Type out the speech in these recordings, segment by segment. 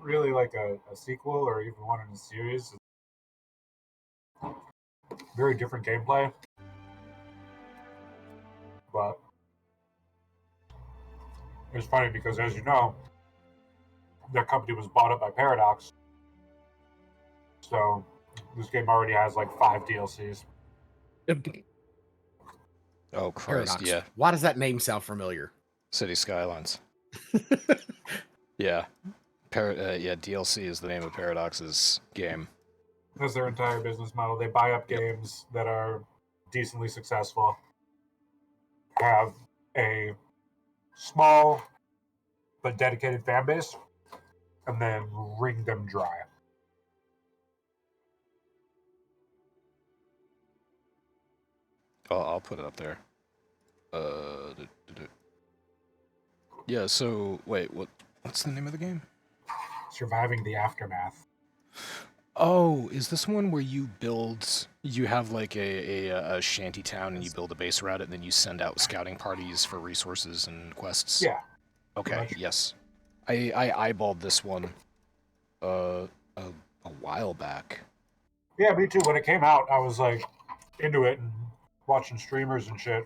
really like a sequel or even one in a series. Very different gameplay, but it's funny because, as you know, their company was bought up by Paradox, so this game already has like 5 DLCs. Oh, Christ, Paradox. yeah. Why does that name sound familiar? City Skylines. Yeah. Yeah, DLC is the name of Paradox's game. That's their entire business model. They buy up games that are decently successful, have a small but dedicated fan base, and then wring them dry. Oh, I'll put it up there. Yeah, so, wait, what's the name of the game? Surviving the Aftermath. Oh, is this one where you have like a shanty town and you build a base around it and then you send out scouting parties for resources and quests? Yeah. Okay, yes. I eyeballed this one a while back. Yeah, me too. When it came out, I was like into it and watching streamers and shit.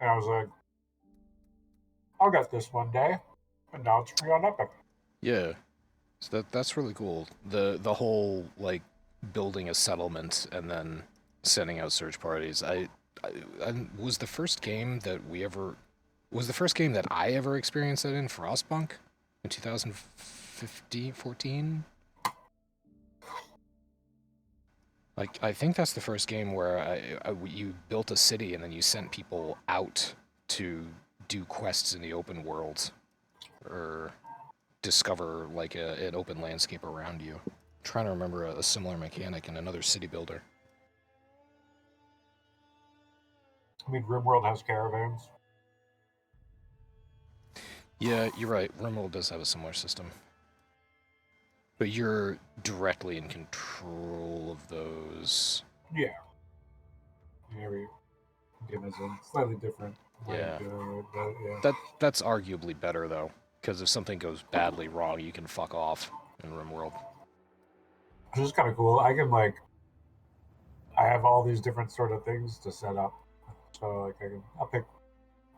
And I was like, I'll get this one day. And now it's free on Epic. Yeah. So that's really cool. The whole like building a settlement and then sending out search parties. I was the first game that I ever experienced that in Frostpunk in 2014. Like, I think that's the first game where you built a city and then you sent people out to do quests in the open world or discover like an open landscape around you. I'm trying to remember a similar mechanic in another city builder. I mean, RimWorld has caravans. Yeah, you're right. RimWorld does have a similar system. But you're directly in control of those. Yeah. Every game is a slightly different way Yeah. of doing it, but yeah. That's arguably better, though. Because if something goes badly wrong, you can fuck off in RimWorld. Which is kind of cool. I have all these different sort of things to set up. So, like, I'll pick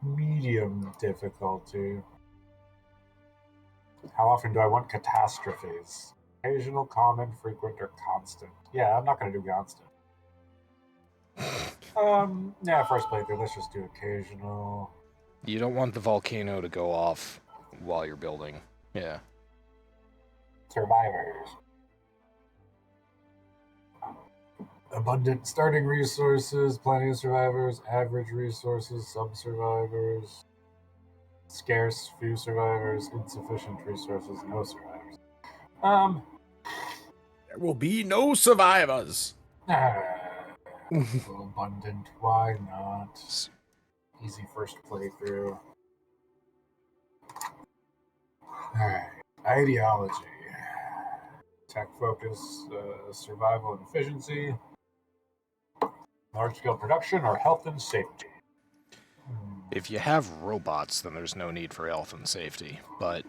medium difficulty. How often do I want catastrophes? Occasional, common, frequent, or constant? Yeah, I'm not going to do constant. Yeah, first playthrough, let's just do occasional. You don't want the volcano to go off while you're building. Yeah. Survivors. Abundant starting resources, plenty of survivors, average resources, sub-survivors, scarce, few survivors, insufficient resources, no survivors. There will be no survivors. Abundant, why not? Easy first playthrough. Alright, ideology. Tech focus, survival and efficiency, large scale production, or health and safety. If you have robots, then there's no need for health and safety. But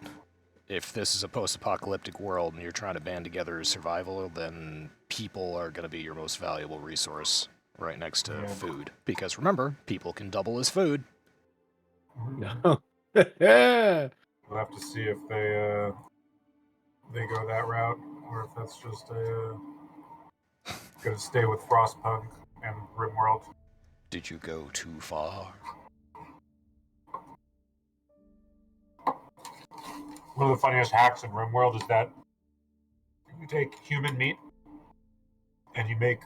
if this is a post-apocalyptic world and you're trying to band together survival, then people are going to be your most valuable resource right next to food. Because remember, people can double as food. No. We'll have to see if they go that route, or if that's just gonna stay with Frostpunk and RimWorld. Did you go too far? One of the funniest hacks in RimWorld is that you take human meat and you make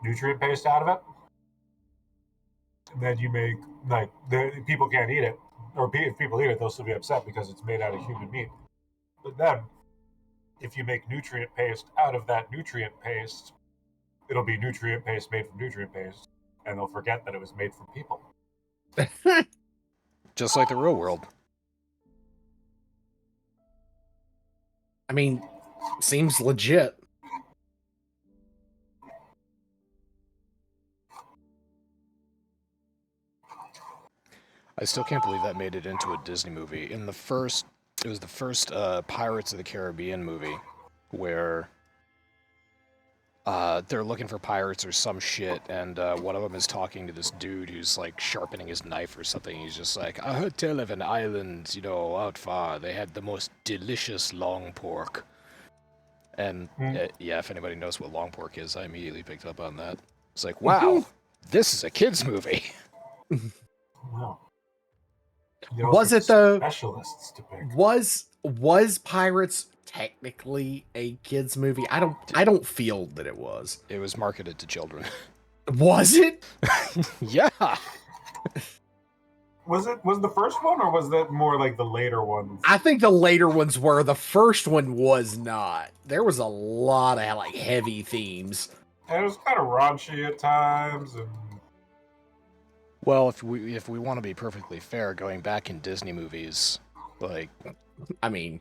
nutrient paste out of it, and then you make people can't eat it, or if people eat it, they'll still be upset because it's made out of human meat. But then, if you make nutrient paste out of that nutrient paste, it'll be nutrient paste made from nutrient paste, and they'll forget that it was made from people. Just like the real world. I mean, seems legit. I still can't believe that made it into a Disney movie. In the first It was the first Pirates of the Caribbean movie where they're looking for pirates or some shit, and one of them is talking to this dude who's like sharpening his knife or something. He's just like, I heard tell of an island, you know, out far. They had the most delicious long pork. And yeah, if anybody knows what long pork is, I immediately picked up on that. It's like, wow, this is a kids movie. No. Was it though? Specialists to pick. Was Pirates technically a kids movie? I don't feel that it was. It was marketed to children. Was it? Yeah. Was the first one, or was that more like the later ones? I think the later ones were. The first one was not. There was a lot of like heavy themes. And it was kind of raunchy at times, and Well, if we want to be perfectly fair, going back in Disney movies, like, I mean,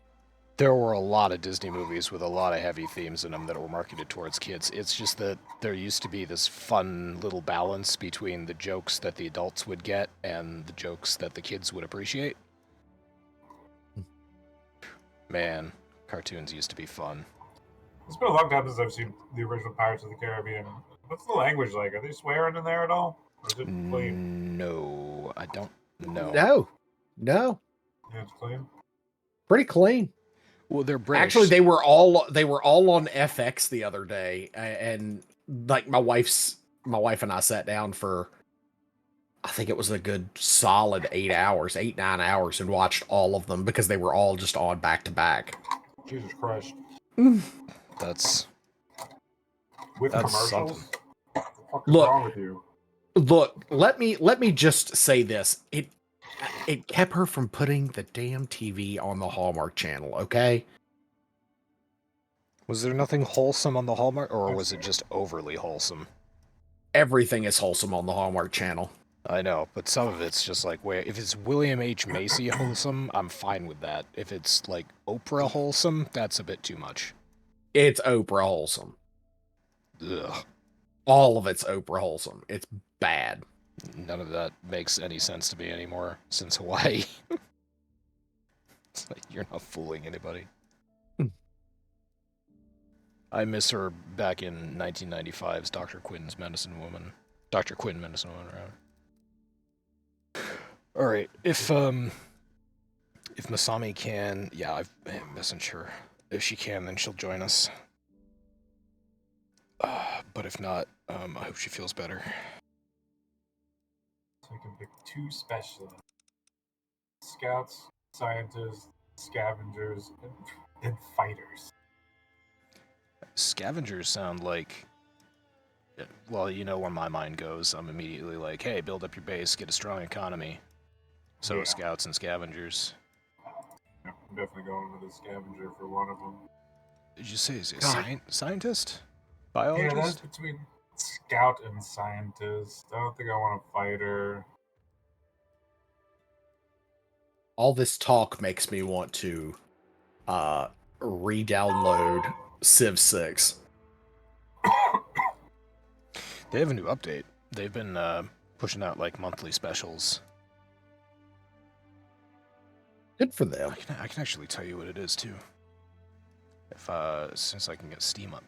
there were a lot of Disney movies with a lot of heavy themes in them that were marketed towards kids. It's just that there used to be this fun little balance between the jokes that the adults would get and the jokes that the kids would appreciate. Man, cartoons used to be fun. it's been a long time since I've seen the original Pirates of the Caribbean. What's the language like? Are they swearing in there at all? Or is it clean? No, I don't know. No, Yeah, it's clean. pretty clean. Well, they're British. Actually, they were all on FX the other day, and like my wife and I sat down for, I think it was a good solid 8, 9 hours, and watched all of them because they were all just on back to back. Jesus Christ. That's With That's commercials? something. What the fuck is Look. wrong with you? Look, let me just say this. It kept her from putting the damn TV on the Hallmark Channel, okay? Was there nothing wholesome on the Hallmark, or was it just overly wholesome? Everything is wholesome on the Hallmark Channel. I know, but some of it's just like, wait, if it's William H. Macy wholesome, I'm fine with that. If it's like Oprah wholesome, that's a bit too much. It's Oprah wholesome. Ugh. All of it's Oprah wholesome. It's bad. None of that makes any sense to me anymore since Hawaii. It's like, you're not fooling anybody. I miss her back in 1995's Dr. Quinn's Medicine Woman. Dr. Quinn Medicine Woman, rather. Alright, if Masami can, yeah, I've messaged her. If she can, then she'll join us. But if not, I hope she feels better. So we can pick 2 specialists. Scouts, scientists, scavengers, and fighters. Scavengers sound like... Well, you know where my mind goes. I'm immediately like, hey, build up your base, get a strong economy. So Yeah. scouts and scavengers. Yeah, I'm definitely going with a scavenger for one of them. Did you say is it God. scientist? Yeah, Biologist? that's between scout and scientist. I don't think I want a fighter. All this talk makes me want to re-download Civ 6. They have a new update. They've been pushing out like monthly specials. Good for them. I can actually tell you what it is too. If since I can get Steam up.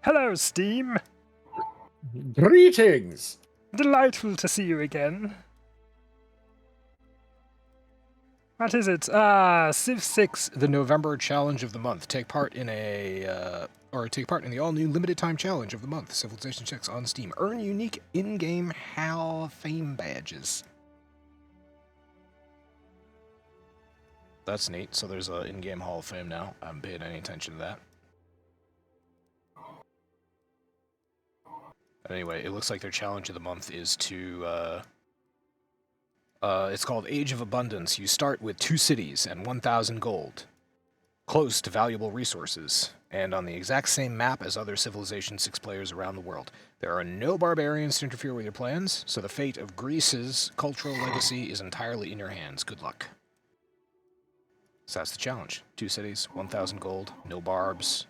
Hello, Steam. Greetings. Delightful to see you again. What is it? Ah, Civ 6. The November challenge of the month. Take part in the all-new limited time challenge of the month. Civilization 6 on Steam. Earn unique in-game Hall of Fame badges. That's neat. So there's an in-game Hall of Fame now. I haven't paid any attention to that. Anyway, it looks like their challenge of the month is to, it's called Age of Abundance. You start with 2 cities and 1,000 gold, close to valuable resources, and on the exact same map as other Civilization 6 players around the world. There are no barbarians to interfere with your plans, so the fate of Greece's cultural legacy is entirely in your hands. Good luck. So that's the challenge. 2 cities, 1,000 gold, no barbs.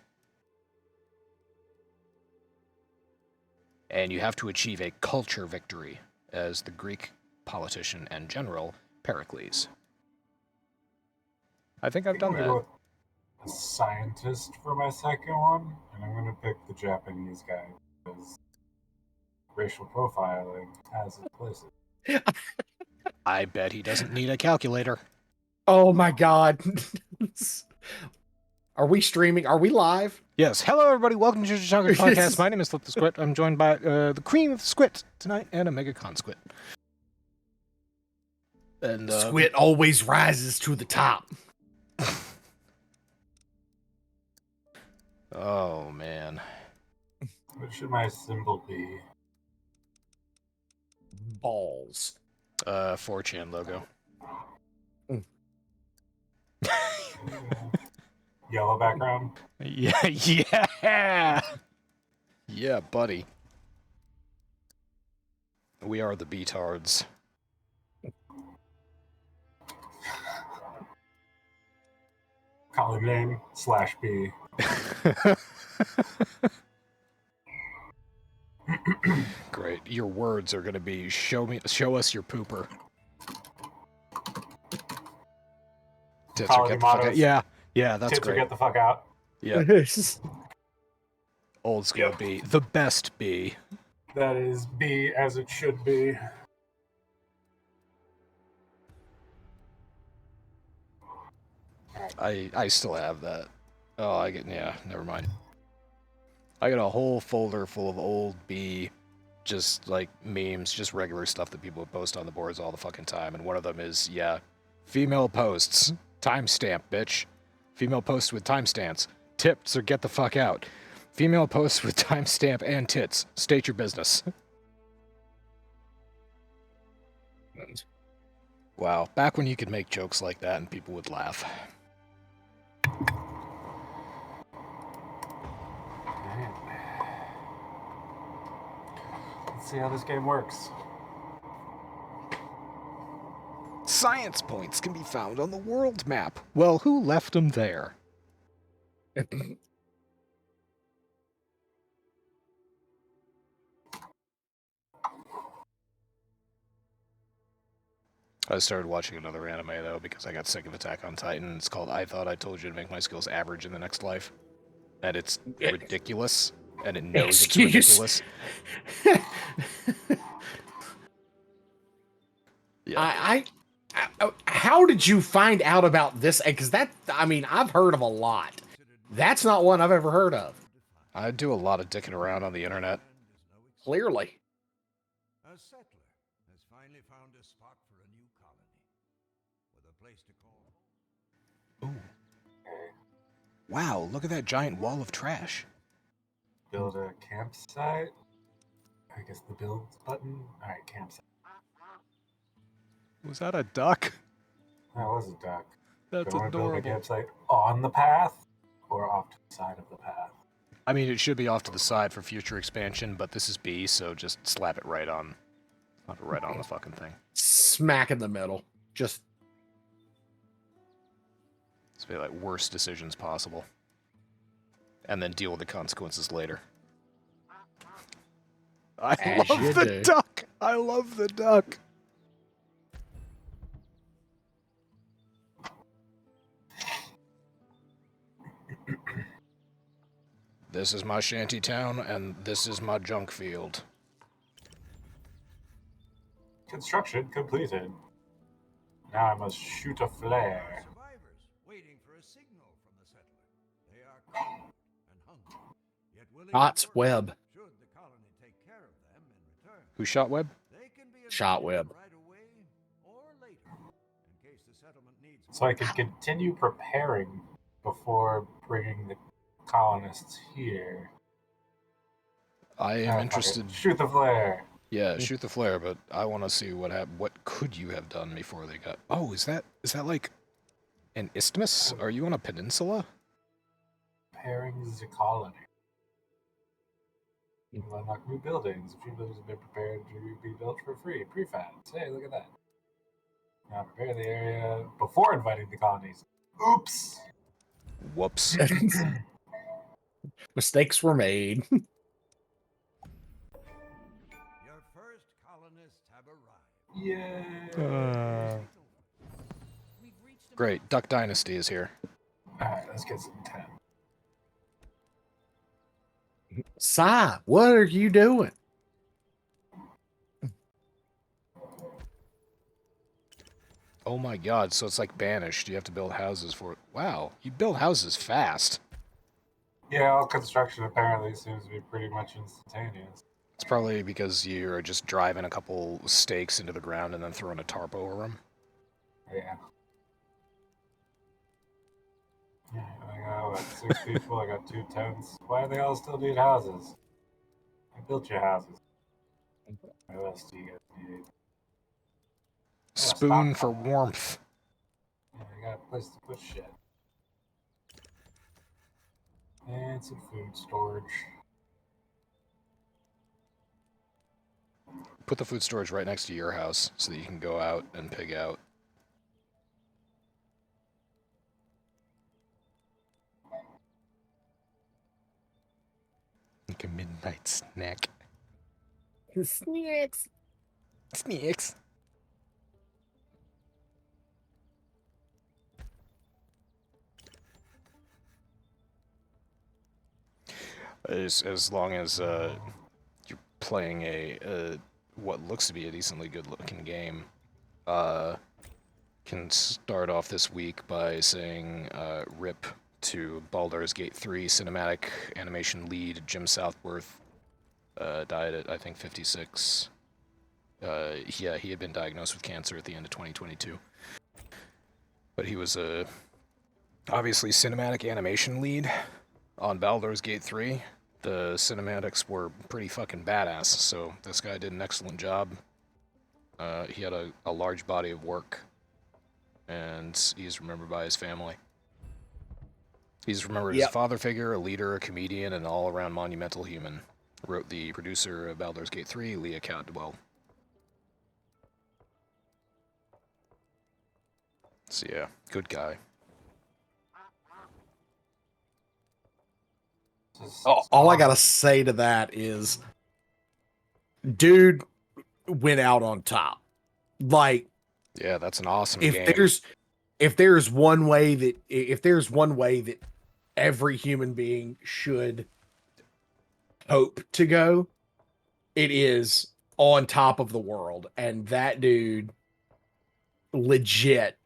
And you have to achieve a culture victory as the Greek politician and general Pericles. I think I've I'm done gonna that. go with a scientist for my second one, and I'm gonna pick the Japanese guy because racial profiling has its places. I bet he doesn't need a calculator. Oh my god. Are we streaming? Are we live? Yes. Hello, everybody. Welcome to Church of Chonkwij podcast. My name is Flip the Squid. I'm joined by the cream of the squid tonight and OmegaConstruct. And Squid always rises to the top. oh man, What should my symbol be? Balls. 4chan logo. Yellow background. Yeah, yeah, yeah, buddy. We are the beatards. Column name /B. Great. Your words are gonna be show us your pooper. Tits or Quality get the fuck out. mottos. Yeah, yeah, that's Tits or great. get the fuck out. Yeah, old school Yep. B, the best B. That is B as it should be. I still have that. Oh, yeah, never mind. I got a whole folder full of old B, just like memes, just regular stuff that people would post on the boards all the fucking time. And one of them is, yeah, female posts, timestamp, bitch. Female posts with timestamps, tips or get the fuck out. Female posts with timestamp and tits, state your business. Wow, back when you could make jokes like that and people would laugh. Let's see how this game works. Science points can be found on the world map. Well, who left them there? I started watching another anime, though, because I got sick of Attack on Titan. It's called I Thought I Told You to Make My Skills Average in the Next Life. And it's ridiculous. And it knows Excuse. it's ridiculous. Yeah. How did you find out about this? Because I've heard of a lot. That's not one I've ever heard of. I do a lot of dicking around on the internet. Clearly. A settler has finally found a spot for a new colony with a place to call. Ooh. Wow, look at that giant wall of trash. Build a campsite. I guess the build button. Alright, campsite. Was that a duck? That was a duck. That's Do I want to build a adorable. campsite on the path or off to the side of the path? I mean, it should be off to the side for future expansion, but this is B, so just slap it right on the fucking thing. Smack in the middle. Just. It's be like worst decisions possible. And then deal with the consequences later. I As you love the do. duck! I love the duck! This is my shanty town, and this is my junk field. Construction completed. Now I must shoot a flare. Survivors waiting for a signal from the settler. They are cold and hungry, yet willing Shots to work web. should the colony take care of them in return. Who shot Webb? They can be Shot available web. right away or later, in case the settlement needs So I can continue preparing before bringing the colonists here. I am Ah, fuck it. interested. Shoot the flare. Yeah, shoot the flare, but I want to see what happened. What could you have done before they got? Oh, is that like an isthmus? Are you on a peninsula? Preparing the colony. You will unlock new buildings. A few buildings have been prepared to be built for free. Prefabs. Hey, look at that. Now prepare the area before inviting the colonies. Oops. Whoops. Mistakes were made. Your first colonists have arrived. Yay. Great. Great. Duck Dynasty is here. Alright, let's get some 10. Sai, what are you doing? Oh my god, so it's like Banished. You have to build houses for it. Wow, you build houses fast. Yeah, all construction apparently seems to be pretty much instantaneous. It's probably because you're just driving a couple stakes into the ground and then throwing a tarp over them. Yeah. Yeah, I got, what, 6 people, I got 2 tents. Why do they all still need houses? I built your houses. What else do you guys need? Spoon for warmth. Yeah, I got a place to put shit. And some food storage. Put the food storage right next to your house so that you can go out and pig out. Like a midnight snack. Snacks. Snacks. As long as you're playing a what looks to be a decently good-looking game, can start off this week by saying RIP to Baldur's Gate 3 cinematic animation lead Jim Southworth. Died at, I think, 56. Yeah, he had been diagnosed with cancer at the end of 2022. But he was obviously cinematic animation lead on Baldur's Gate 3. The cinematics were pretty fucking badass, so this guy did an excellent job. He had a large body of work, and he's remembered by his family. He's remembered as a father figure, a leader, a comedian, and an all-around monumental human. Wrote the producer of Baldur's Gate 3, Leah Caldwell. So yeah, good guy. All I gotta say to that is, dude went out on top. Like, Yeah, that's an awesome if game. there's one way that every human being should hope to go, it is on top of the world. And that dude legit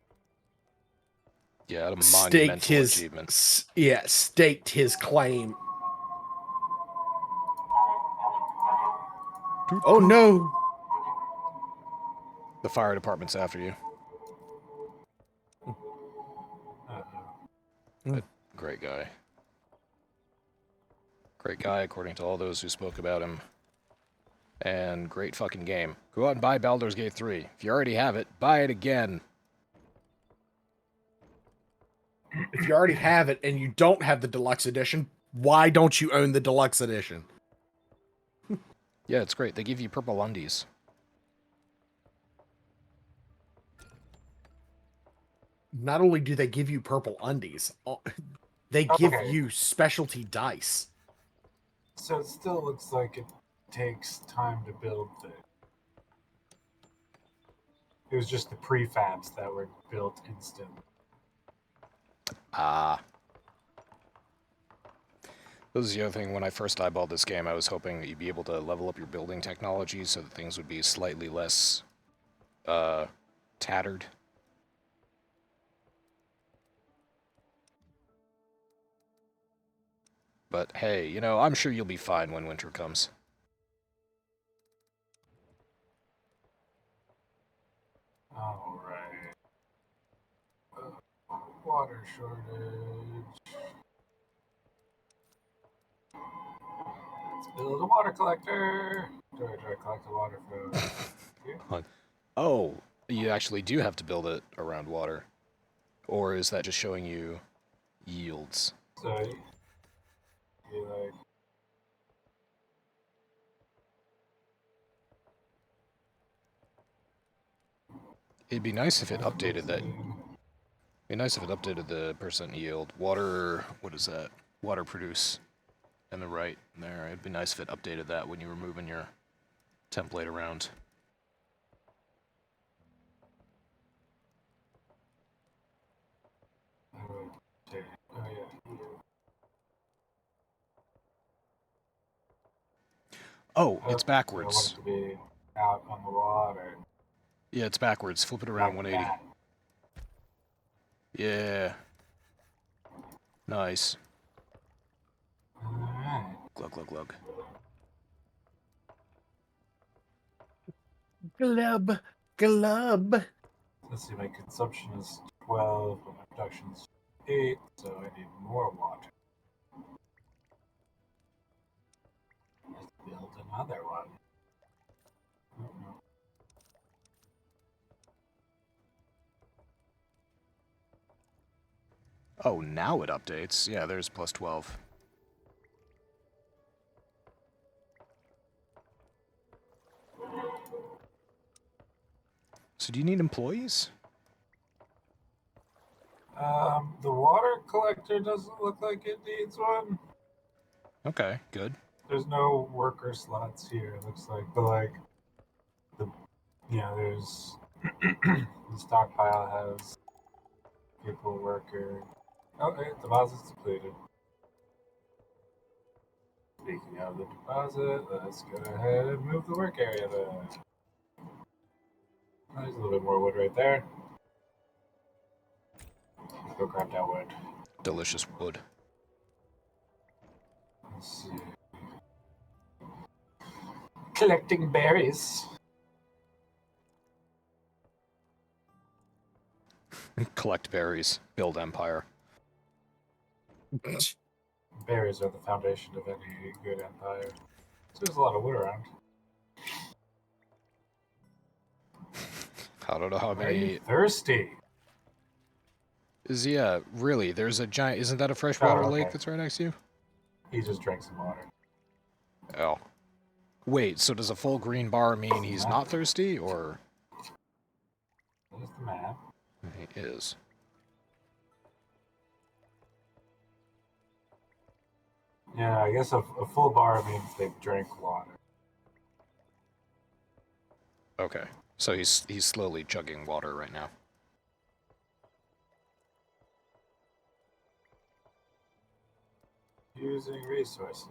Yeah, a staked monumental his achievement. staked his claim. Oh no. The fire department's after you. Great guy. Great guy, according to all those who spoke about him. And great fucking game. Go out and buy Baldur's Gate 3. If you already have it, buy it again. If you already have it and you don't have the deluxe edition, why don't you own the deluxe edition? Yeah, it's great. They give you purple undies. Not only do they give you purple undies, they give you specialty dice. So it still looks like it takes time to build things. It was just the prefabs that were built instant. Ah. This is the other thing. When I first eyeballed this game, I was hoping that you'd be able to level up your building technology so that things would be slightly less tattered. But hey, you know, I'm sure you'll be fine when winter comes. All right. Water shortage. Let's build a water collector. Do I try to collect the water from here? Oh, you actually do have to build it around water. Or is that just showing you yields? So you like. It'd be nice if it updated that. It'd be nice if it updated the percent yield. Water, what is that? Water produce. And the right there. It'd be nice if it updated that when you were moving your template around. Okay. Oh yeah. Oh, it's So I want backwards. it to be out on the water. Yeah, it's backwards. Flip it around Like 180. that. Yeah. Nice. Alright. Glug, glug, glug. Glub, glub. Let's see, my consumption is 12, but my production is 8, so I need more water. Let's build another one. Mhm. Oh, now it updates. Yeah, there's plus 12. So do you need employees? The water collector doesn't look like it needs one. Okay, good. There's no worker slots here, it looks like. But, like, there's. The stockpile has people, worker. Okay, deposit's depleted. Speaking of the deposit, let's go ahead and move the work area there. There's a little bit more wood right there. Let's go grab that wood. Delicious wood. Let's see. Collecting berries. Collect berries. Build empire. Berries are the foundation of any good empire. So there's a lot of wood around. I don't know how Why are you many... thirsty? Yeah, really, there's a giant... Isn't that a freshwater Oh, lake okay. that's right next to you? He just drank some water. Oh. Wait, so does a full green bar mean he's not thirsty, or... There's the map. He is. Yeah, I guess a full bar means they drank water. Okay. So he's slowly chugging water right now. Using resources.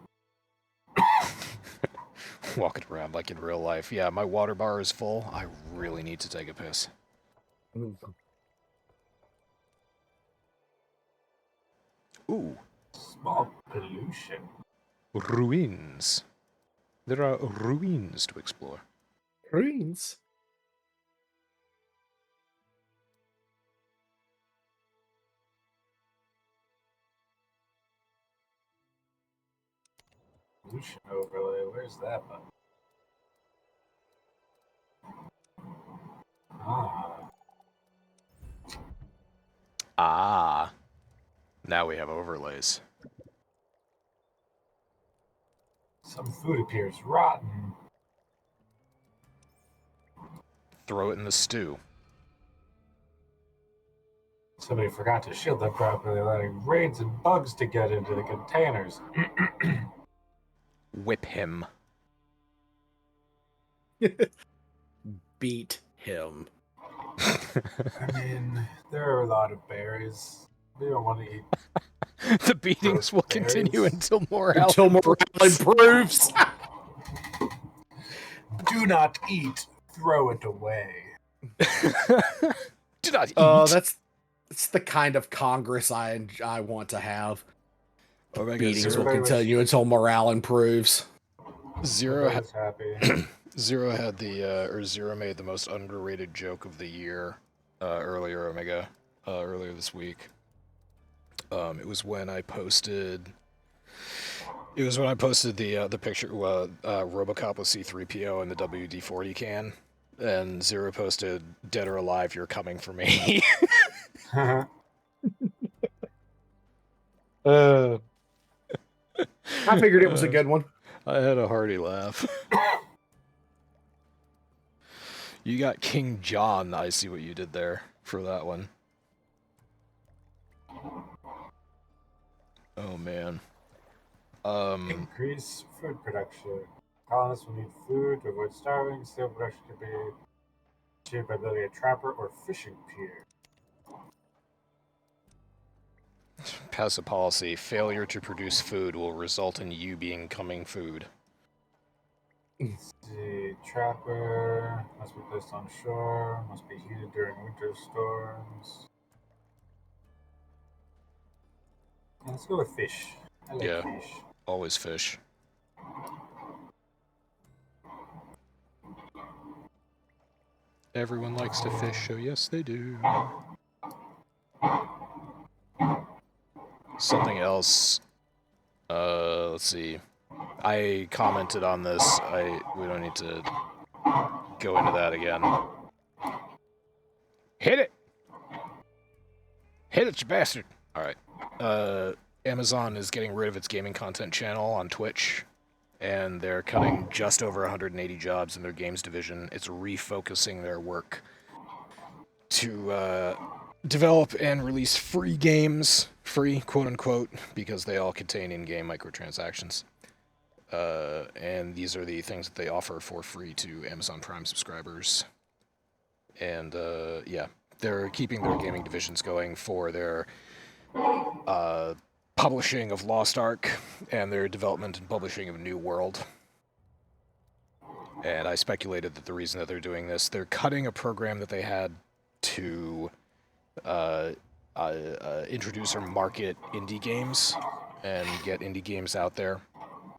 Walking around like in real life. Yeah, my water bar is full. I really need to take a piss. Ooh. Small pollution. Ruins. There are ruins to explore. Greens. Pollution overlay. Where's that button? Ah. Ah. Now we have overlays. Some food appears rotten. Throw it in the stew. Somebody forgot to shield them properly, letting raids and bugs to get into the containers. Whip him. Beat him. I mean, there are a lot of berries. We don't want to eat. The beatings will continue Berries. until more health Until morale improves. Do not eat. Throw it away. Do not eat. That's the kind of Congress I want to have. Omega Beatings will Everybody was- continue until morale improves. Zero Everybody's happy. Zero had Zero made the most underrated joke of the year earlier, Omega, earlier this week. It was when I posted. It was when I posted the picture RoboCop with C3PO and the WD-40 can, and Zero posted "Dead or alive, you're coming for me." I figured it was a good one. I had a hearty laugh. You got King John. I see what you did there for that one. Oh man. Increase food production. Colonists will need food to avoid starving. Steel production can be achieved by building a trapper or fishing pier. has a policy: failure to produce food will result in you becoming food. Let's see. Trapper must be placed on shore. Must be heated during winter storms. Let's go with fish. I like Yeah. fish. Always fish. Everyone likes to fish, so yes, they do. Something else. Let's see. I commented on this. We don't need to go into that again. Hit it! Hit it, you bastard! Alright. Amazon is getting rid of its gaming content channel on Twitch, and they're cutting just over 180 jobs in their games division. It's refocusing their work to develop and release free games, free, quote-unquote, because they all contain in-game microtransactions. And these are the things that they offer for free to Amazon Prime subscribers. And, yeah, they're keeping their gaming divisions going for their publishing of Lost Ark and their development and publishing of New World. And I speculated that the reason that they're doing this, they're cutting a program that they had to introduce or market indie games and get indie games out there.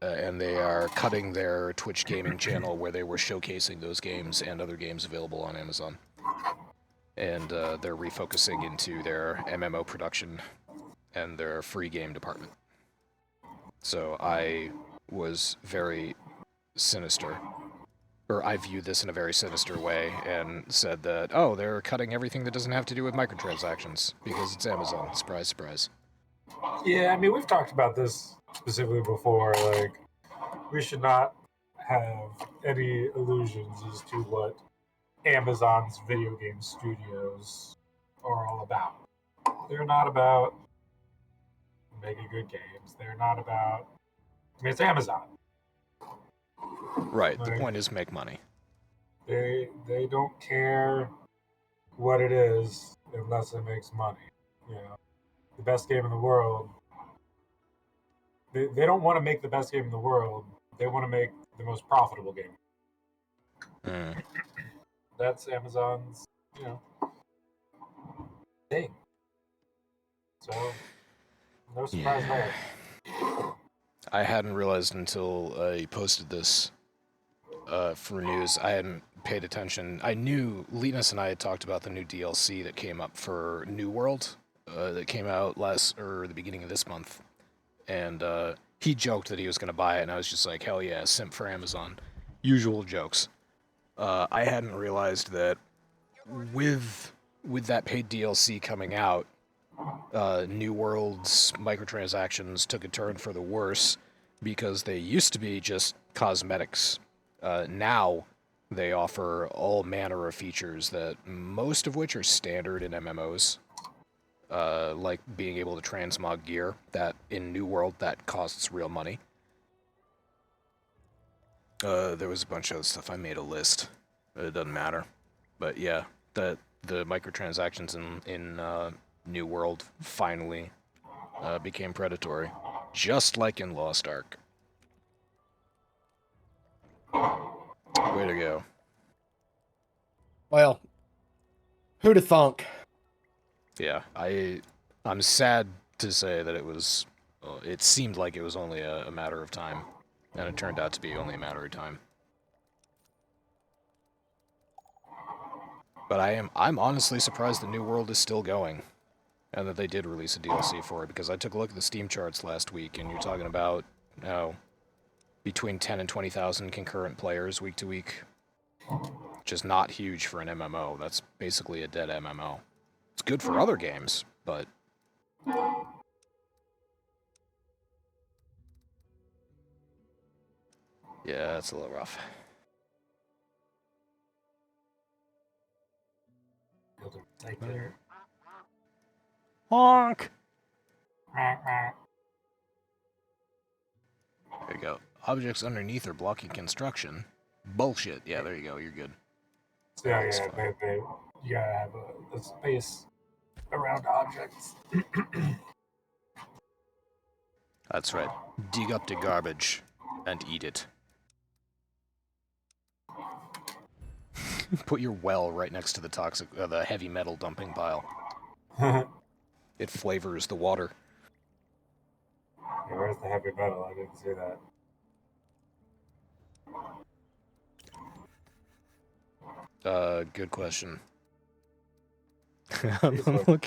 And they are cutting their Twitch gaming channel where they were showcasing those games and other games available on Amazon. And they're refocusing into their MMO production and their free game department. So I was very sinister, or I viewed this in a very sinister way, and said that, oh, they're cutting everything that doesn't have to do with microtransactions, because it's Amazon. Surprise, surprise. Yeah, I mean, we've talked about this specifically before. Like, we should not have any illusions as to what Amazon's video game studios are all about. They're not about making good games. They're not about... I mean, it's Amazon. Right, the Like, point is make money. They don't care what it is unless it makes money. You know, the best game in the world. They don't want to make the best game in the world. They want to make the most profitable game. That's Amazon's, thing. So, no surprise there. I hadn't realized until I posted this for news. I hadn't paid attention. I knew Linus and I had talked about the new DLC that came up for New World that came out the beginning of this month. And he joked that he was going to buy it, and I was just like, hell yeah, simp for Amazon. Usual jokes. I hadn't realized that with that paid DLC coming out, New World's microtransactions took a turn for the worse because they used to be just cosmetics. Now they offer all manner of features that most of which are standard in MMOs. Like being able to transmog gear that in New World that costs real money. There was a bunch of other stuff. I made a list. It doesn't matter. But yeah, the microtransactions in New World finally became predatory. Just like in Lost Ark. Way to go. Well, who'da thunk? Yeah, I'm sad to say that it seemed like it was only a matter of time, and it turned out to be only a matter of time. But I'm honestly surprised the New World is still going, and that they did release a DLC for it, because I took a look at the Steam charts last week, and you're talking about, between 10 and 20,000 concurrent players week to week, which is not huge for an MMO. That's basically a dead MMO. It's good for other games, but... yeah, that's a little rough. Honk! There you go. Objects underneath are blocking construction. Bullshit. Yeah, there you go. You're good. So yeah, you gotta have a space around objects. That's right. Dig up the garbage and eat it. Put your well right next to the heavy metal dumping pile. It flavors the water. Yeah, where's the heavy metal? I didn't see that. Good question. Jeez,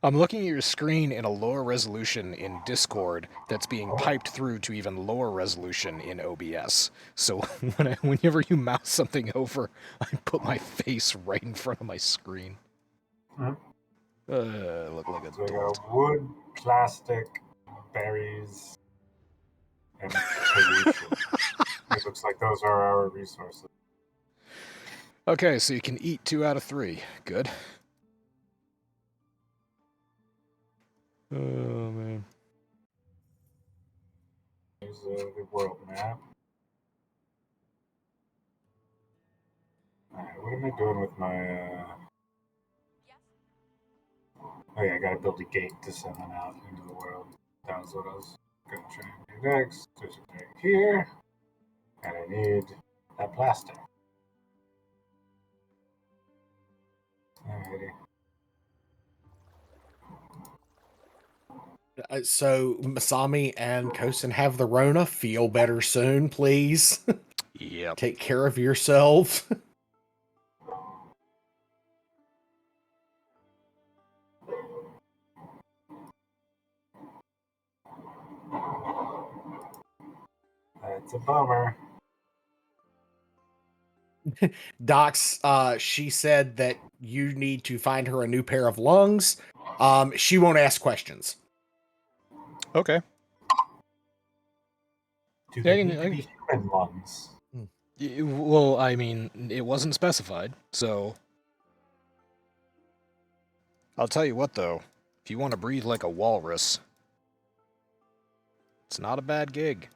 I'm looking at your screen in a lower resolution in Discord that's being piped through to even lower resolution in OBS. So whenever you mouse something over, I put my face right in front of my screen. Look like a So we dolt. got wood, plastic, berries, and pollution. It looks like those are our resources. Okay, so you can eat 2 out of 3. Good. Oh, man. Here's the world map. Alright, what am I doing with my, Oh yeah, I gotta build a gate to send them out into the world. That was what I was gonna try and do next. There's a gate here. And I need that plastic. Alrighty. So Masami and Kosen have the Rona. Feel better soon, please. Yep. Take care of yourself. That's a bummer. Docs, she said that you need to find her a new pair of lungs. She won't ask questions. Okay. Do Yeah, they need to be human lungs? Well, I mean, it wasn't specified, so... I'll tell you what, though. If you want to breathe like a walrus, it's not a bad gig.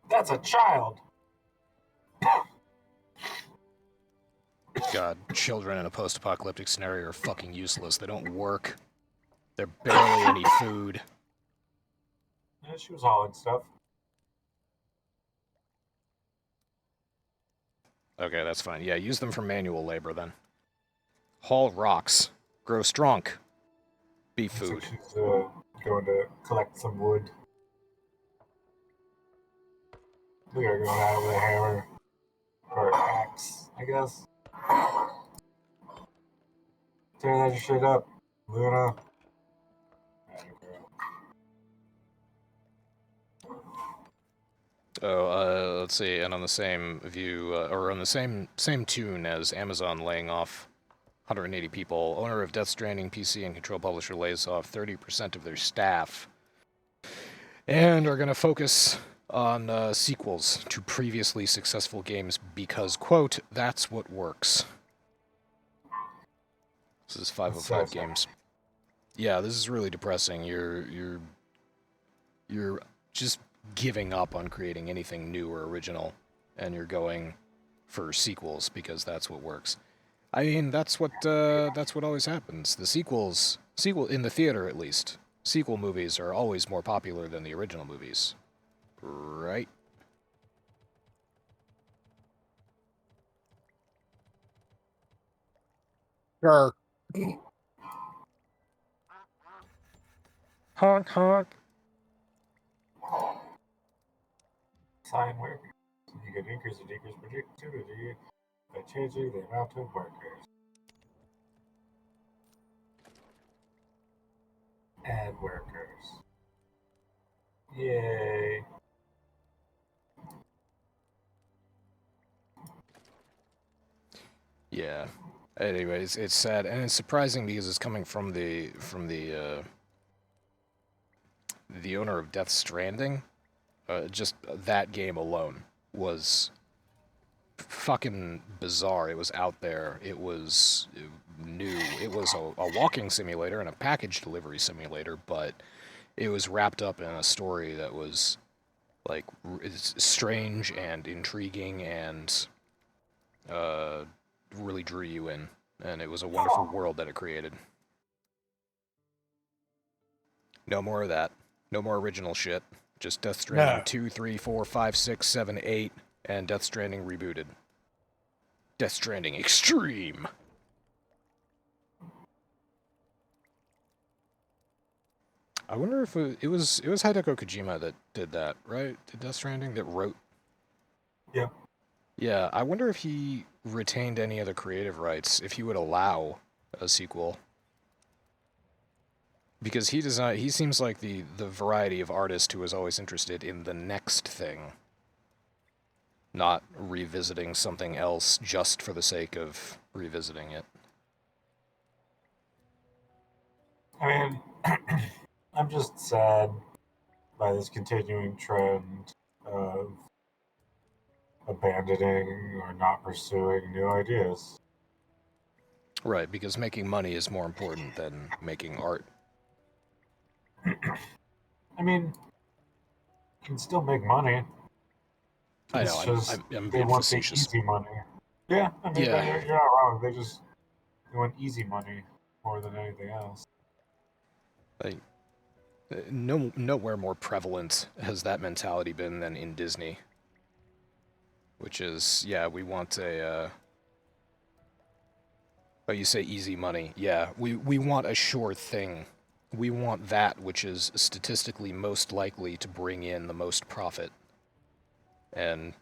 That's a child! God, children in a post-apocalyptic scenario are fucking useless. They don't work. They're barely any food. Yeah, she was hauling stuff. Okay, that's fine. Yeah, use them for manual labor, then. Haul rocks. Grow strong. Be Looks like food. she's going to collect some wood. Look at her going out with a hammer. Or an axe, I guess. Tear that shit up, Luna. Oh, let's see, and on the same view, or on the same tune as Amazon laying off 180 people, owner of Death Stranding PC and Control Publisher lays off 30% of their staff, and are going to focus on sequels to previously successful games because, quote, that's what works. This is 505 games. Yeah, this is really depressing. You're just giving up on creating anything new or original, and you're going for sequels because that's what works. I mean, that's what always happens. The sequel in the theater at least. Sequel movies are always more popular than the original movies, right? Sure. Honk, honk. Sign workers. You can increase or decrease productivity by changing the amount of workers. Add workers. Yay. Yeah. Anyways, it's sad and it's surprising because it's coming from the owner of Death Stranding. Just that game alone was fucking bizarre. It was out there. It was new. It was a walking simulator and a package delivery simulator, but it was wrapped up in a story that was like strange and intriguing and really drew you in. And it was a wonderful world that it created. No more of that. No more original shit. Just Death Stranding 2, 3, 4, 5, 6, 7, 8, and Death Stranding rebooted. Death Stranding Extreme! I wonder if it was Hideko Kojima that did that, right? Did Death Stranding that wrote? Yeah. Yeah, I wonder if he retained any of the creative rights, if he would allow a sequel. Because he seems like the variety of artist who is always interested in the next thing. Not revisiting something else just for the sake of revisiting it. I mean, I'm just sad by this continuing trend of abandoning or not pursuing new ideas. Right, because making money is more important than making art. I mean, you can still make money. I It's know, just I'm they being want the facetious. easy money. Yeah, I mean, Yeah. you're not wrong. They want easy money more than anything else. Like, nowhere more prevalent has that mentality been than in Disney. Which is, yeah, we want a, oh, you say easy money. Yeah, we want a sure thing. We want that which is statistically most likely to bring in the most profit. And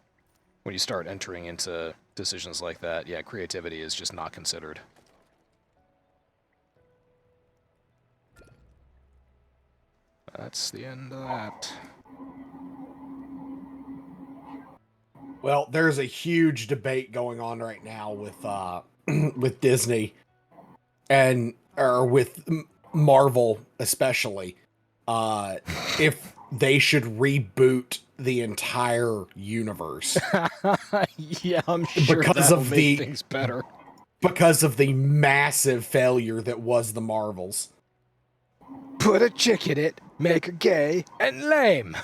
when you start entering into decisions like that, yeah, creativity is just not considered. That's the end of that. Well, there's a huge debate going on right now with with Disney or with Marvel especially, if they should reboot the entire universe Yeah, I'm sure because that'll of make things better. because of the massive failure that was the Marvels. Put a chick in it, make her gay and lame.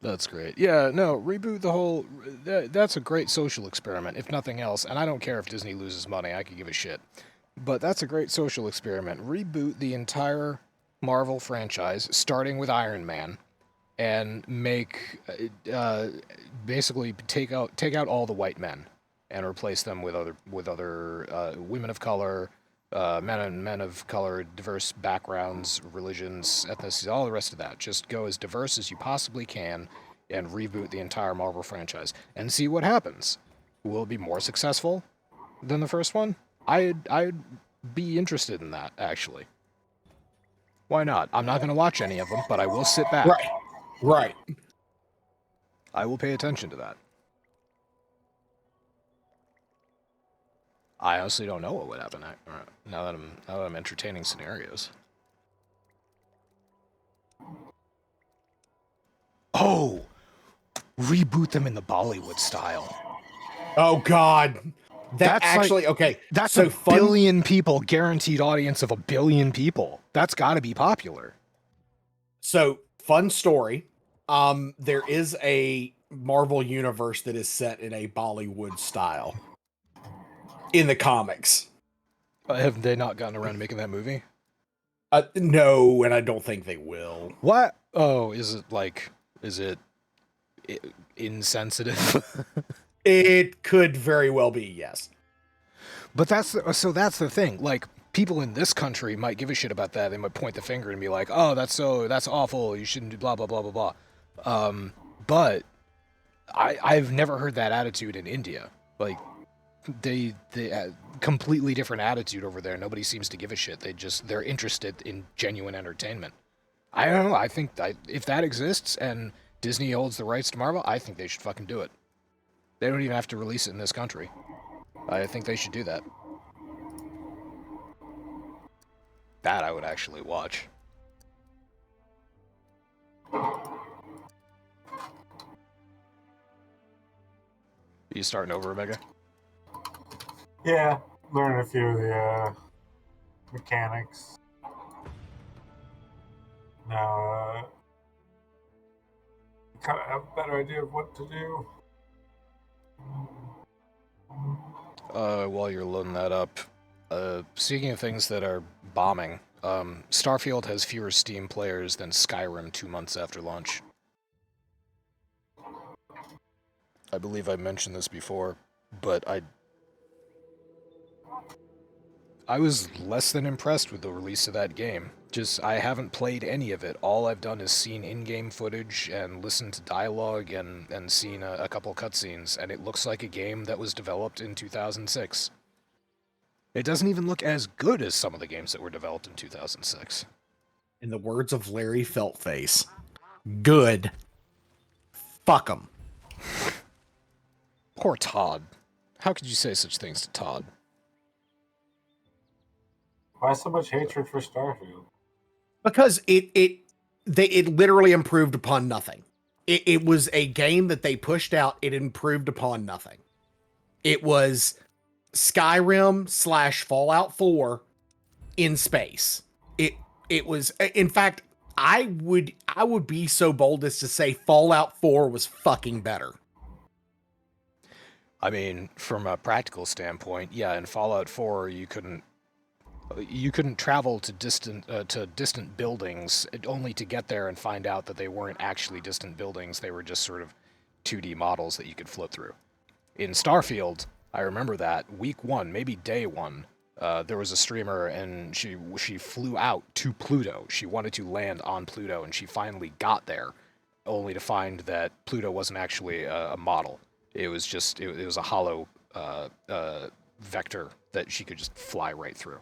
That's great. Yeah, no, reboot the whole... That's a great social experiment, if nothing else. And I don't care if Disney loses money. I could give a shit. But that's a great social experiment. Reboot the entire Marvel franchise, starting with Iron Man, and make... basically take out all the white men and replace them with other women of color, men of color, diverse backgrounds, religions, ethnicities, all the rest of that. Just go as diverse as you possibly can and reboot the entire Marvel franchise and see what happens. Will it be more successful than the first one? I'd be interested in that, actually. Why not? I'm not going to watch any of them, but I will sit back. Right. I will pay attention to that. I honestly don't know what would happen now that I'm entertaining scenarios. Oh, reboot them in the Bollywood style. Oh God, That's actually like, okay. That's so a billion people, guaranteed audience of 1 billion people. That's got to be popular. So fun story. There is a Marvel universe that is set in a Bollywood style in the comics. Have they not gotten around to making that movie? No, and I don't think they will. What? Oh, is it insensitive? It could very well be, yes. But that's the thing. Like, people in this country might give a shit about that. They might point the finger and be like, "Oh, that's awful. You shouldn't do blah blah blah blah blah." But I've never heard that attitude in India. Like, they completely different attitude over there. Nobody seems to give a shit. They're interested in genuine entertainment. I don't know. I think if that exists and Disney holds the rights to Marvel, I think they should fucking do it. They don't even have to release it in this country. I think they should do that. That I would actually watch. you starting over, Omega? Yeah, learning a few of the mechanics. Now, kind of have a better idea of what to do. While you're loading that up, speaking of things that are bombing, Starfield has fewer Steam players than Skyrim 2 months after launch. I believe I mentioned this before, but I was less than impressed with the release of that game. I haven't played any of it. All I've done is seen in-game footage and listened to dialogue and seen a couple cutscenes, and it looks like a game that was developed in 2006. It doesn't even look as good as some of the games that were developed in 2006. In the words of Larry Feltface, good. Fuck 'em. Poor Todd. How could you say such things to Todd? Why so much hatred for Starfield? Because it literally improved upon nothing. It was a game that they pushed out. It improved upon nothing. It was Skyrim / Fallout 4 in space. It was, in fact, I would be so bold as to say Fallout 4 was fucking better. I mean, from a practical standpoint, yeah, in Fallout 4 you couldn't travel to distant buildings only to get there and find out that they weren't actually distant buildings. They were just sort of 2D models that you could float through. In Starfield, I remember that week 1, maybe day 1, there was a streamer and she flew out to Pluto. She wanted to land on Pluto and she finally got there, only to find that Pluto wasn't actually a model. It was just it was a hollow vector that she could just fly right through.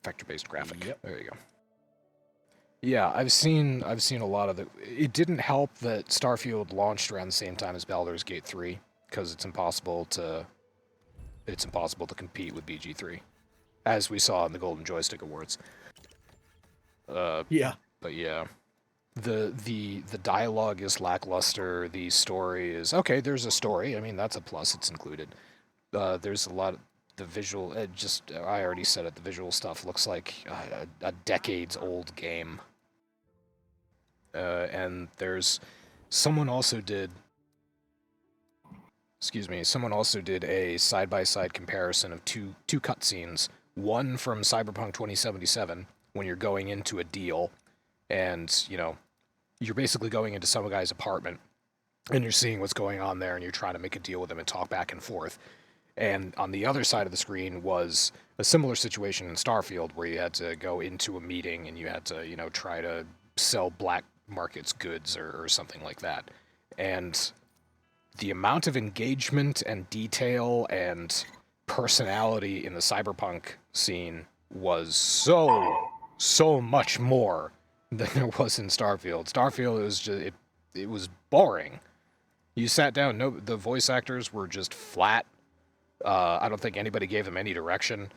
Vector-based graphic. Yep. There you go. Yeah, I've seen a lot of the. It didn't help that Starfield launched around the same time as Baldur's Gate 3 because it's impossible to compete with BG3, as we saw in the Golden Joystick Awards. Yeah. But yeah, the dialogue is lackluster. The story is okay. There's a story. I mean, that's a plus. It's included. There's a lot of the visual. I already said it. The visual stuff looks like a decades-old game. And there's someone also did a side-by-side comparison of two cutscenes. One from Cyberpunk 2077 when you're going into a deal, and you're basically going into some guy's apartment, and you're seeing what's going on there, and you're trying to make a deal with him and talk back and forth. And on the other side of the screen was a similar situation in Starfield where you had to go into a meeting and you had to, try to sell black markets goods or something like that. And the amount of engagement and detail and personality in the cyberpunk scene was so much more than there was in Starfield. Starfield, it was boring. You sat down, the voice actors were just flat. I don't think anybody gave them any direction,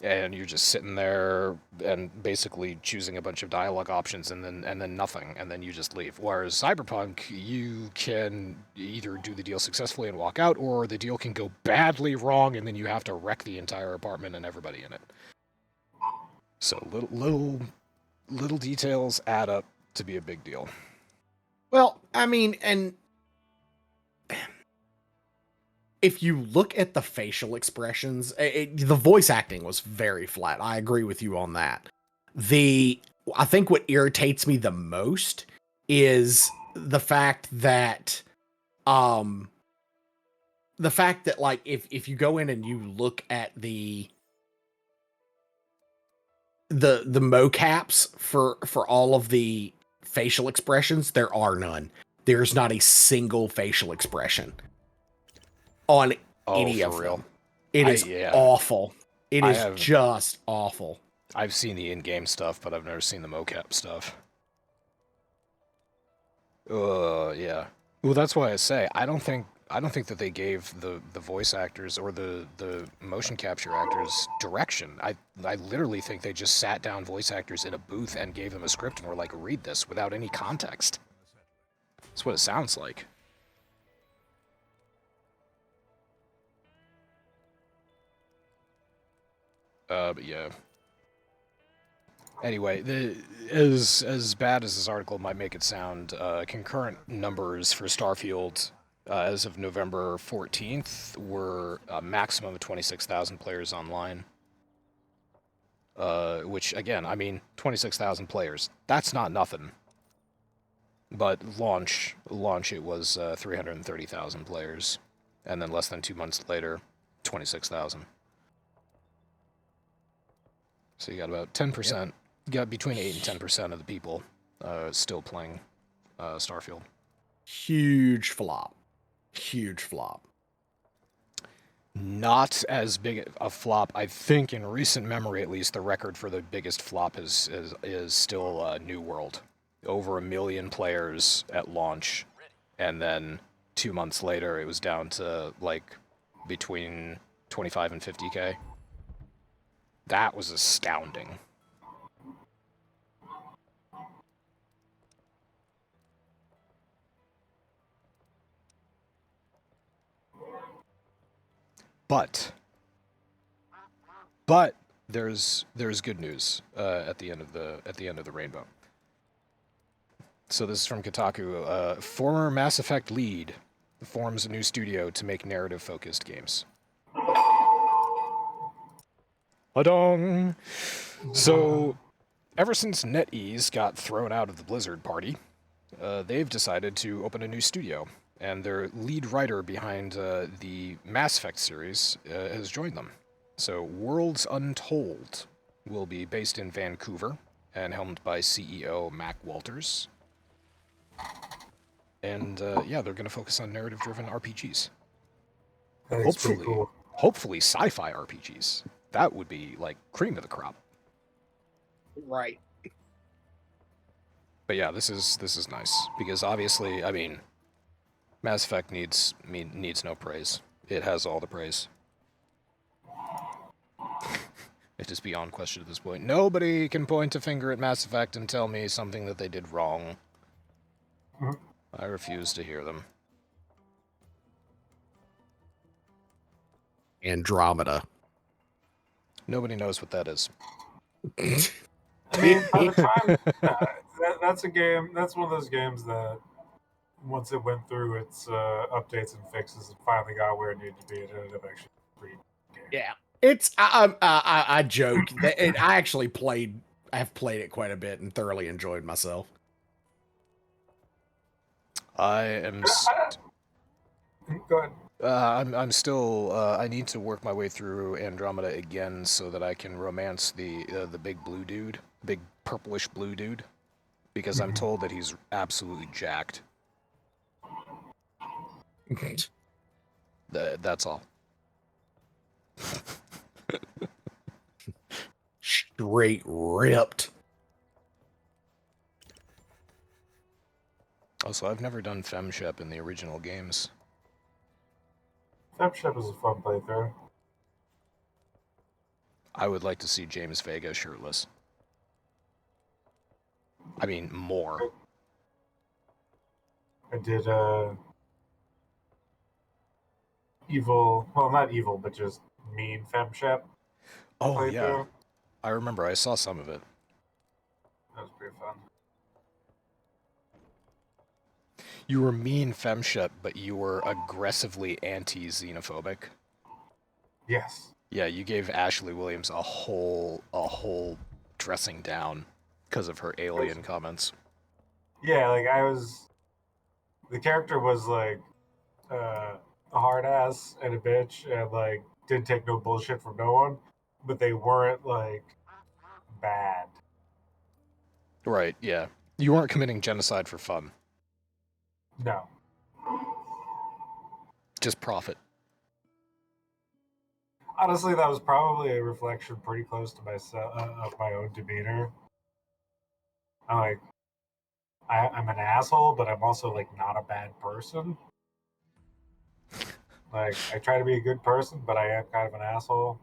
and you're just sitting there and basically choosing a bunch of dialogue options and then nothing, and then you just leave. Whereas Cyberpunk, you can either do the deal successfully and walk out, or the deal can go badly wrong, and then you have to wreck the entire apartment and everybody in it. So little details add up to be a big deal. Well, I mean, and if you look at the facial expressions, the voice acting was very flat. I agree with you on that. I think what irritates me the most is the fact that, like, if you go in and you look at the mocaps for all of the facial expressions, there are none. There's not a single facial expression on any of real? them. It is awful. It is just awful. I've seen the in-game stuff, but I've never seen the mocap stuff. Yeah. Well, that's why I say I don't think that they gave the voice actors or the motion capture actors direction. I literally think they just sat down voice actors in a booth and gave them a script and were like, read this without any context. That's what it sounds like. But yeah. Anyway, as bad as this article might make it sound, concurrent numbers for Starfield as of November 14th were a maximum of 26,000 players online. Which, again, I mean, 26,000 players. That's not nothing. But launch it was 330,000 players. And then less than 2 months later, 26,000. So you got about 10%. Yep. You got between 8 and 10% of the people still playing Starfield. Huge flop. Huge flop. Not as big a flop. I think in recent memory, at least, the record for the biggest flop is still New World. Over 1 million players at launch, and then 2 months later, it was down to like between 25 and 50K. That was astounding. But there's good news at the end of the rainbow. So this is from Kotaku. Former Mass Effect lead forms a new studio to make narrative-focused games. Adong. So, ever since NetEase got thrown out of the Blizzard party, they've decided to open a new studio, and their lead writer behind the Mass Effect series has joined them. So, Worlds Untold will be based in Vancouver and helmed by CEO Mac Walters. And yeah, they're going to focus on narrative-driven RPGs. That's pretty cool. Hopefully sci-fi RPGs. That would be like cream of the crop. Right. But yeah, this is nice because obviously, I mean, Mass Effect needs no praise. It has all the praise. It is beyond question at this point. Nobody can point a finger at Mass Effect and tell me something that they did wrong. Mm-hmm. I refuse to hear them. Andromeda. Nobody knows what that is. I mean, by the time that's a game. That's one of those games that once it went through its updates and fixes, it finally got where it needed to be. It ended up actually pretty good game. Yeah, it's I joke that I actually have played it quite a bit and thoroughly enjoyed myself. I am. Go ahead. I'm still. I need to work my way through Andromeda again so that I can romance the big blue dude, big purplish blue dude, because I'm told that he's absolutely jacked. That's all. Straight ripped. Also, I've never done FemShep in the original games. FemShep is a fun playthrough. I would like to see James Vega shirtless. I mean, more. I did evil, well, not evil, but just mean FemShep. Oh, playthrough. yeah. I remember. I saw some of it. That was pretty fun. You were mean FemShep, but you were aggressively anti-xenophobic. Yes. Yeah, you gave Ashley Williams a whole dressing down because of her alien comments. Yeah, like the character was like a hard ass and a bitch and like didn't take no bullshit from no one, but they weren't like bad. Right, yeah. You weren't committing genocide for fun. No. Just profit. Honestly, that was probably a reflection pretty close to myself of my own demeanor. I'm like, I'm an asshole, but I'm also like not a bad person. Like, I try to be a good person, but I am kind of an asshole.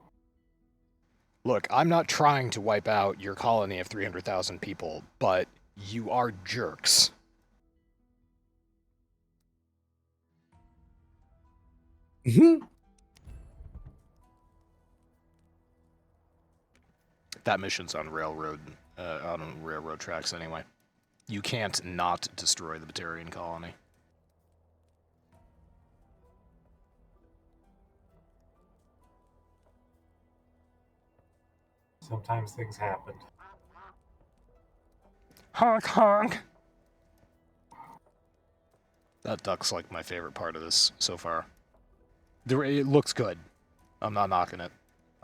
Look, I'm not trying to wipe out your colony of 300,000 people, but you are jerks. Mhm. That mission's on railroad tracks anyway. You can't not destroy the Batarian colony. Sometimes things happen. Honk honk. That duck's like my favorite part of this so far. It looks good. I'm not knocking it.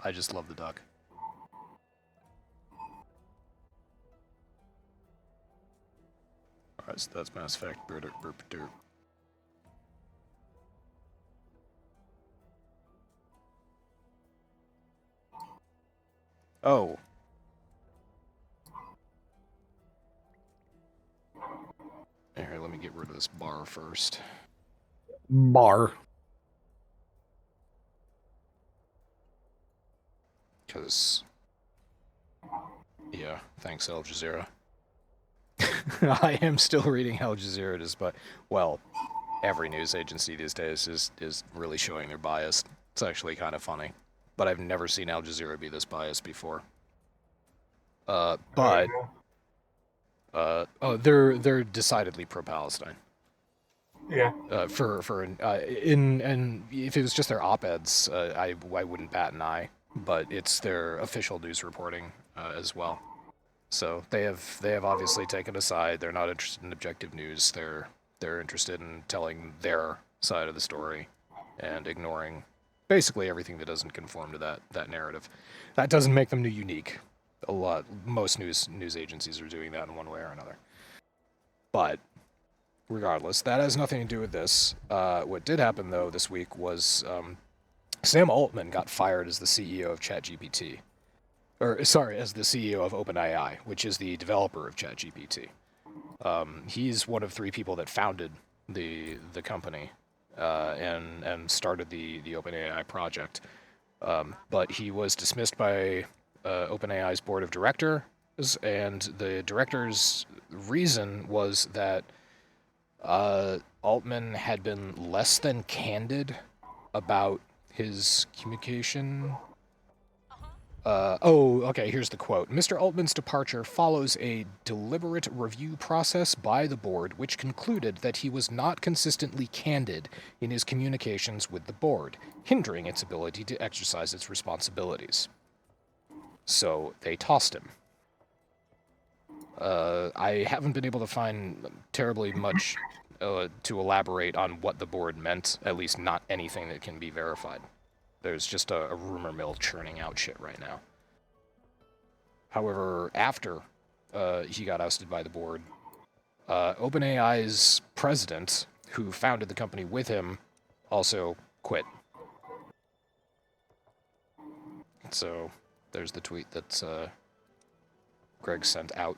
I just love the duck. Alright, so that's Mass Effect. Oh. Here, let me get rid of this bar first. Bar. Because... Yeah, thanks, Al Jazeera. I am still reading Al Jazeera, despite... Well, every news agency these days is really showing their bias. It's actually kind of funny. But I've never seen Al Jazeera be this biased before. They're decidedly pro-Palestine. Yeah. And if it was just their op-eds, I wouldn't bat an eye. But it's their official news reporting as well. So they have obviously taken a side. They're not interested in objective news. They're interested in telling their side of the story and ignoring basically everything that doesn't conform to that narrative. That doesn't make them unique. Most news agencies are doing that in one way or another. But regardless, that has nothing to do with this. What did happen though this week was Sam Altman got fired as the CEO of ChatGPT. As the CEO of OpenAI, which is the developer of ChatGPT. He's one of 3 people that founded the company and started the OpenAI project. But he was dismissed by OpenAI's board of directors, and the director's reason was that Altman had been less than candid about his communication. Okay, here's the quote. Mr. Altman's departure follows a deliberate review process by the board, which concluded that he was not consistently candid in his communications with the board, hindering its ability to exercise its responsibilities. So they tossed him. I haven't been able to find terribly much to elaborate on what the board meant, at least not anything that can be verified. There's just a rumor mill churning out shit right now. However, after he got ousted by the board, OpenAI's president, who founded the company with him, also quit. So there's the tweet that Greg sent out.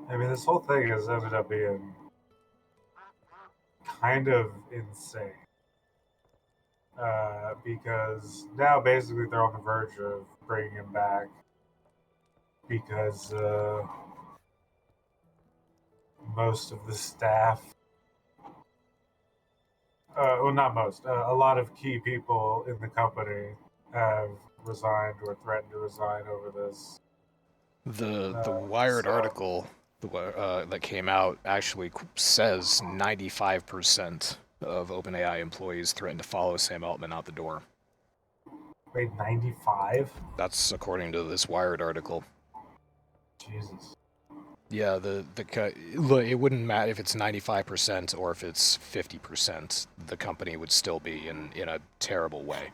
I mean, this whole thing has ended up being kind of insane. Because now basically they're on the verge of bringing him back because most of the staff, well, not most, a lot of key people in the company have resigned or threatened to resign over this. The Wired article that came out actually says 95% of OpenAI employees threatened to follow Sam Altman out the door. Wait, 95? That's according to this Wired article. Jesus. Yeah, it wouldn't matter if it's 95% or if it's 50%. The company would still be in a terrible way.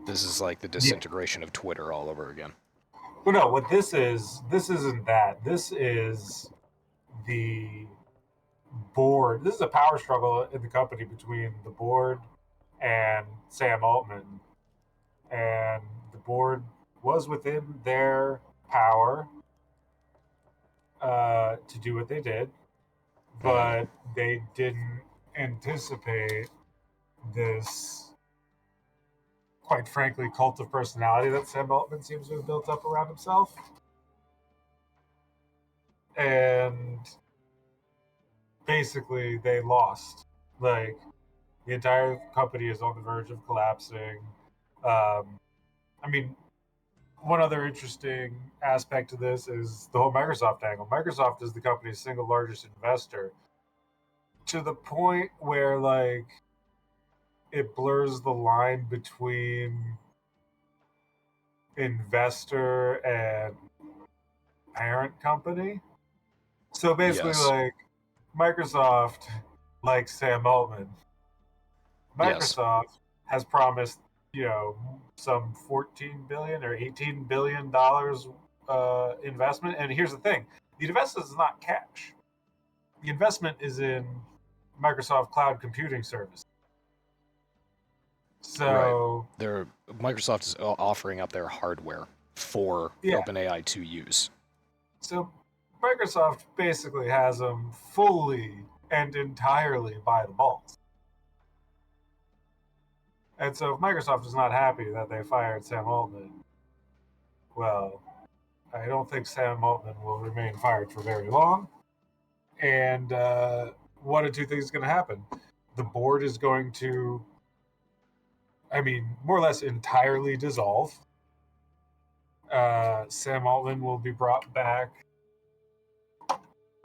This is like the disintegration of Twitter all over again. Well, no, what this isn't that. This is the board. This is a power struggle in the company between the board and Sam Altman. And the board was within their power to do what they did, but they didn't anticipate this, quite frankly, cult of personality that Sam Altman seems to have built up around himself. And basically, they lost. Like, The entire company is on the verge of collapsing. Um, I mean, one other interesting aspect to this is the whole Microsoft angle. Microsoft is the company's single largest investor, to the point where like it blurs the line between investor and parent company. So basically, Yes. like Microsoft, like Sam Altman, Yes. Microsoft has promised, some 14 billion or 18 billion dollars investment. And here's the thing: the investment is not cash. The investment is in Microsoft Cloud Computing Service. Right. So Microsoft is offering up their hardware for yeah, OpenAI to use. so Microsoft basically has them fully and entirely by the balls. And so if Microsoft is not happy that they fired Sam Altman, well, I don't think Sam Altman will remain fired for very long. And one of two things is going to happen. The board is going to, more or less entirely dissolve. Sam Altman will be brought back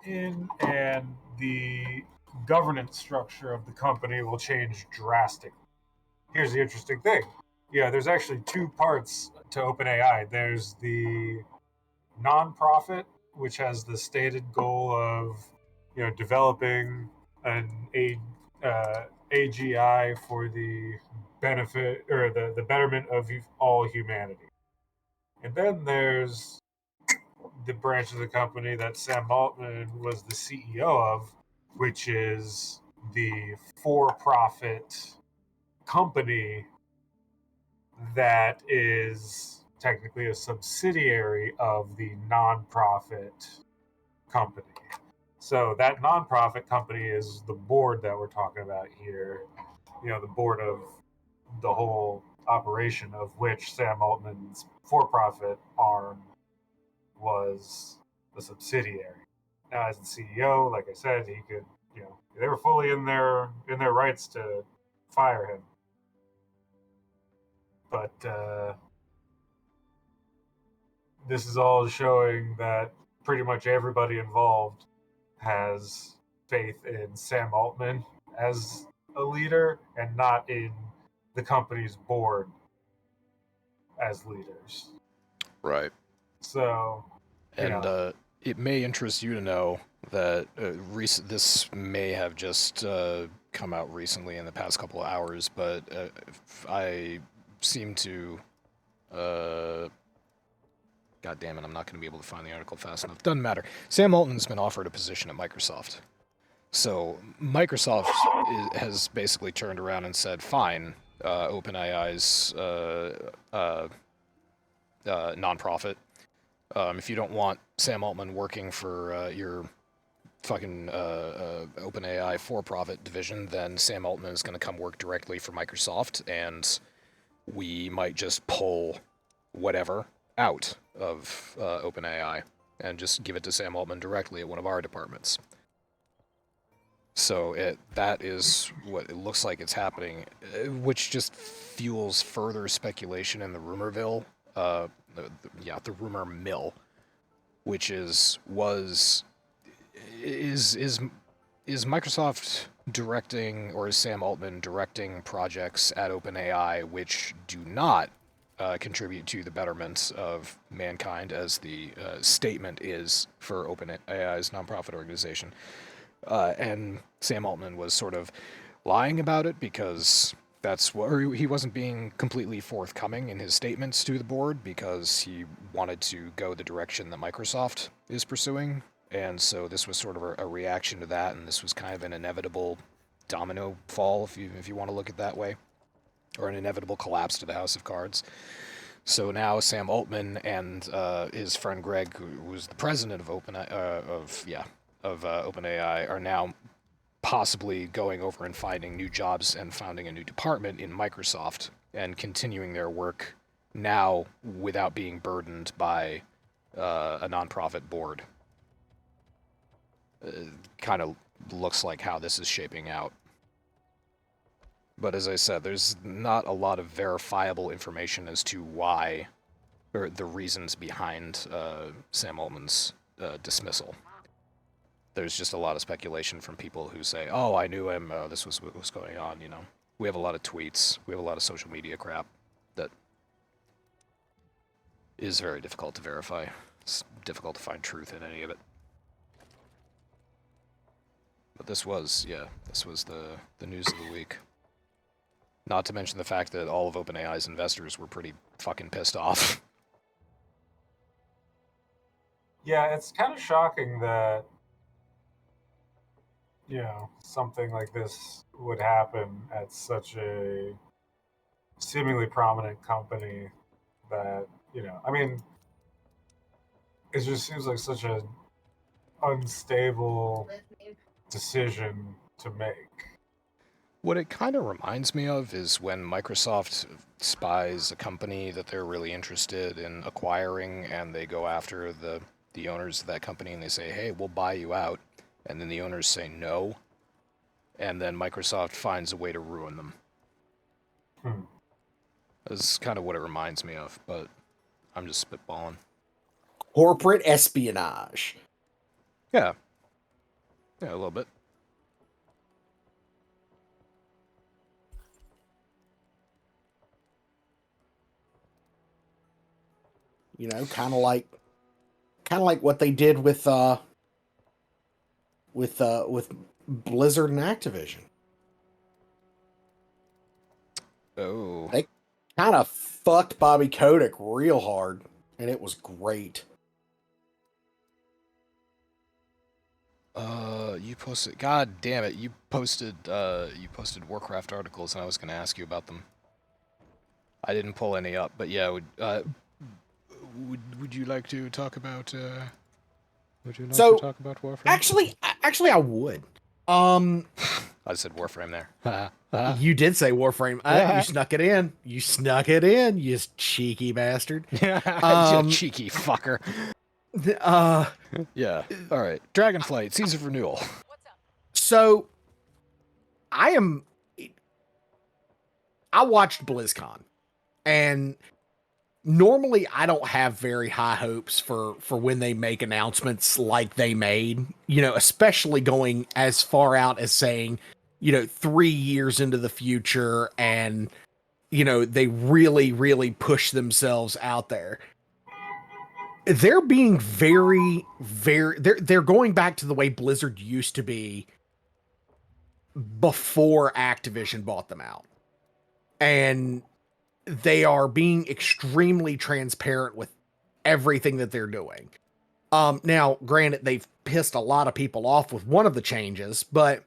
in, and the governance structure of the company will change drastically. Here's the interesting thing. Yeah, there's actually two parts to OpenAI. There's the nonprofit, which has the stated goal of, developing AGI for the benefit or the betterment of all humanity. And then there's the branch of the company that Sam Altman was the CEO of, which is the for-profit company that is technically a subsidiary of the nonprofit company. So that nonprofit company is the board that we're talking about here. The board of the whole operation, of which Sam Altman's for-profit arm was a subsidiary. Now, as the CEO, like I said, he could, they were fully in their rights to fire him. But this is all showing that pretty much everybody involved has faith in Sam Altman as a leader and not in the company's board as leaders. Right. So, And it may interest you to know that this may have just come out recently in the past couple of hours, but I seem to... God damn it, I'm not going to be able to find the article fast enough. Doesn't matter. Sam Altman's been offered a position at Microsoft. So Microsoft has basically turned around and said, fine, OpenAI's nonprofit. If you don't want Sam Altman working for your fucking OpenAI for-profit division, then Sam Altman is going to come work directly for Microsoft, and we might just pull whatever out of OpenAI and just give it to Sam Altman directly at one of our departments. So that is what it looks like it's happening, which just fuels further speculation in the rumorville. The rumor mill, which is Microsoft directing, or is Sam Altman directing projects at OpenAI which do not contribute to the betterment of mankind, as the statement is for OpenAI's nonprofit organization. And Sam Altman was sort of lying about it because he wasn't being completely forthcoming in his statements to the board, because he wanted to go the direction that Microsoft is pursuing. And so this was sort of a reaction to that, and this was kind of an inevitable domino fall, if you want to look at it that way, or an inevitable collapse to the House of Cards. So now Sam Altman and his friend Greg, who was the president of OpenAI, are now possibly going over and finding new jobs and founding a new department in Microsoft and continuing their work now without being burdened by a nonprofit board. Kind of looks like how this is shaping out. But as I said, there's not a lot of verifiable information as to why, or the reasons behind Sam Altman's dismissal. There's just a lot of speculation from people who say, oh, I knew him, this was what was going on, you know. We have a lot of tweets, we have a lot of social media crap that is very difficult to verify. It's difficult to find truth in any of it. But this was the news of the week. Not to mention the fact that all of OpenAI's investors were pretty fucking pissed off. Yeah, it's kind of shocking that, you know, something like this would happen at such a seemingly prominent company that, you know, I mean, it just seems like such an unstable decision to make. What it kind of reminds me of is when Microsoft spies a company that they're really interested in acquiring, and they go after the owners of that company and they say, hey, we'll buy you out. And then the owners say no. And then Microsoft finds a way to ruin them. That's kind of what it reminds me of, but I'm just spitballing. Corporate espionage. Yeah. Yeah, a little bit. You know, kind of like what they did with Blizzard and Activision. Oh. They kind of fucked Bobby Kotick real hard, and it was great. You posted. God damn it! You posted Warcraft articles, and I was going to ask you about them. I didn't pull any up, but yeah, would you like to talk about? Would you like to talk about Warframe? Actually, I would. I said Warframe there. You did say Warframe. You snuck it in. You snuck it in. You cheeky bastard. You cheeky fucker. Yeah. All right. Dragonflight, Season of Renewal. So, I watched BlizzCon, and normally I don't have very high hopes for when they make announcements like they made, you know, especially going as far out as saying, you know, 3 years into the future, and, you know, they really, really push themselves out there. They're being very, they're going back to the way Blizzard used to be before Activision bought them out. And they are being extremely transparent with everything that they're doing. Now, granted, they've pissed a lot of people off with one of the changes, but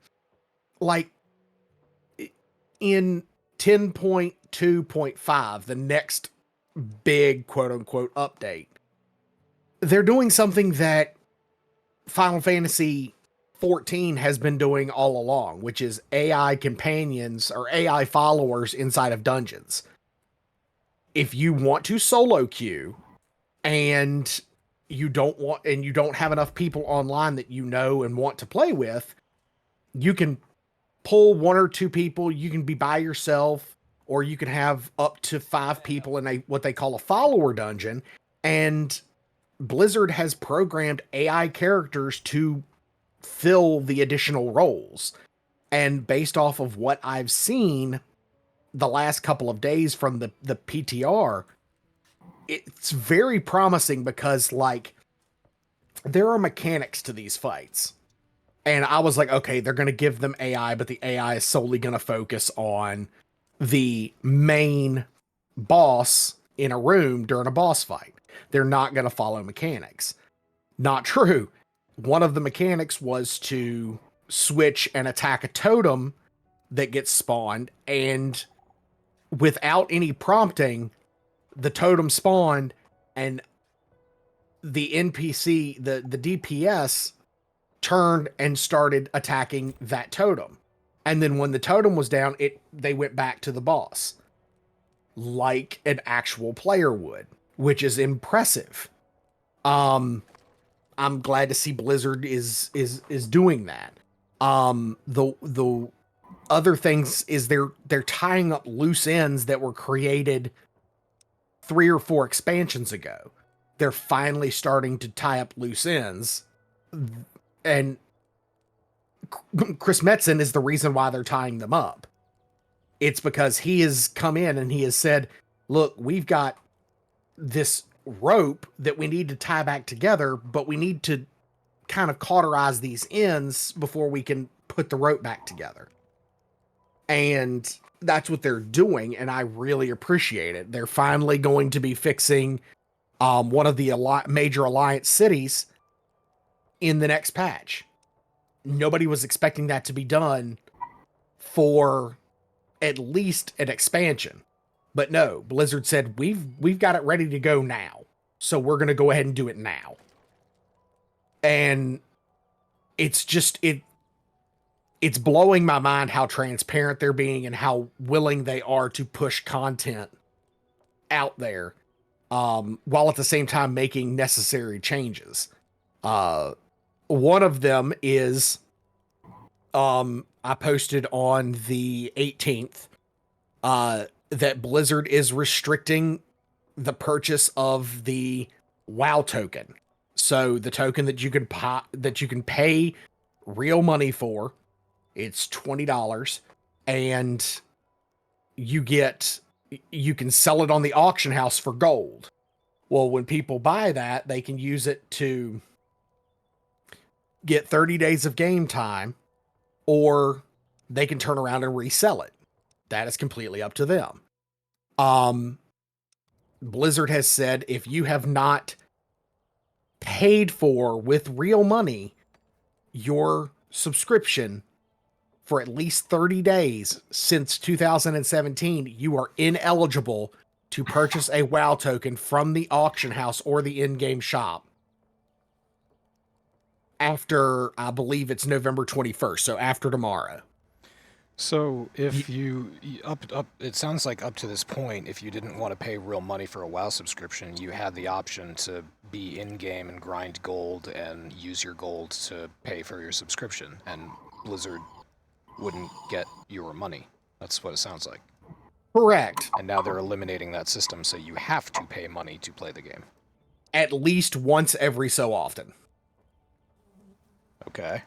in 10.2.5, the next big quote unquote update, they're doing something that Final Fantasy 14 has been doing all along, which is AI companions or AI followers inside of dungeons. If you want to solo queue and you don't have enough people online that you know and want to play with, you can pull 1 or 2 people. You can be by yourself, or you can have up to 5 people in what they call a follower dungeon. And Blizzard has programmed AI characters to fill the additional roles. And based off of what I've seen the last couple of days from the PTR, it's very promising, because like there are mechanics to these fights. And I was like, okay, they're going to give them AI, but the AI is solely going to focus on the main boss in a room during a boss fight. They're not going to follow mechanics. Not true. One of the mechanics was to switch and attack a totem that gets spawned, and without any prompting, the totem spawned, and the NPC, the DPS, turned and started attacking that totem. And then when the totem was down, they went back to the boss like an actual player would, which is impressive. I'm glad to see Blizzard is doing that. The other things is they're tying up loose ends that were created 3 or 4 expansions ago. They're finally starting to tie up loose ends, and Chris Metzen is the reason why they're tying them up. It's because he has come in and he has said, look, we've got this rope that we need to tie back together, but we need to kind of cauterize these ends before we can put the rope back together. And that's what they're doing, and I really appreciate it. They're finally going to be fixing one of the major alliance cities in the next patch. Nobody was expecting that to be done for at least an expansion. But no, Blizzard said, we've got it ready to go now. So we're going to go ahead and do it now. And it's just, it's blowing my mind how transparent they're being and how willing they are to push content out there, while at the same time making necessary changes. One of them is, I posted on the 18th, that Blizzard is restricting the purchase of the WoW token. So the token that you can pay real money for, it's $20, and you can sell it on the auction house for gold. Well, when people buy that, they can use it to get 30 days of game time, or they can turn around and resell it. That is completely up to them. Blizzard has said, if you have not paid for with real money your subscription for at least 30 days since 2017, you are ineligible to purchase a WoW token from the auction house or the in-game shop after, I believe it's November 21st, so after tomorrow. So if it sounds like up to this point, if you didn't want to pay real money for a WoW subscription, you had the option to be in-game and grind gold and use your gold to pay for your subscription, and Blizzard wouldn't get your money. That's what it sounds like. Correct. And now they're eliminating that system, so you have to pay money to play the game. At least once every so often. Okay.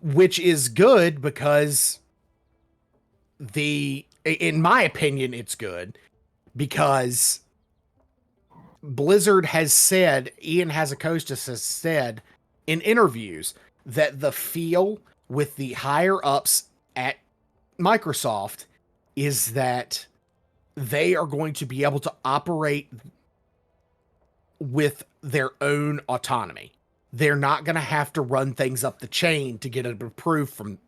Which is good because in my opinion, it's good because Blizzard has said, Ian Hazzikostas has said in interviews that the feel with the higher ups at Microsoft is that they are going to be able to operate with their own autonomy. They're not going to have to run things up the chain to get it approved from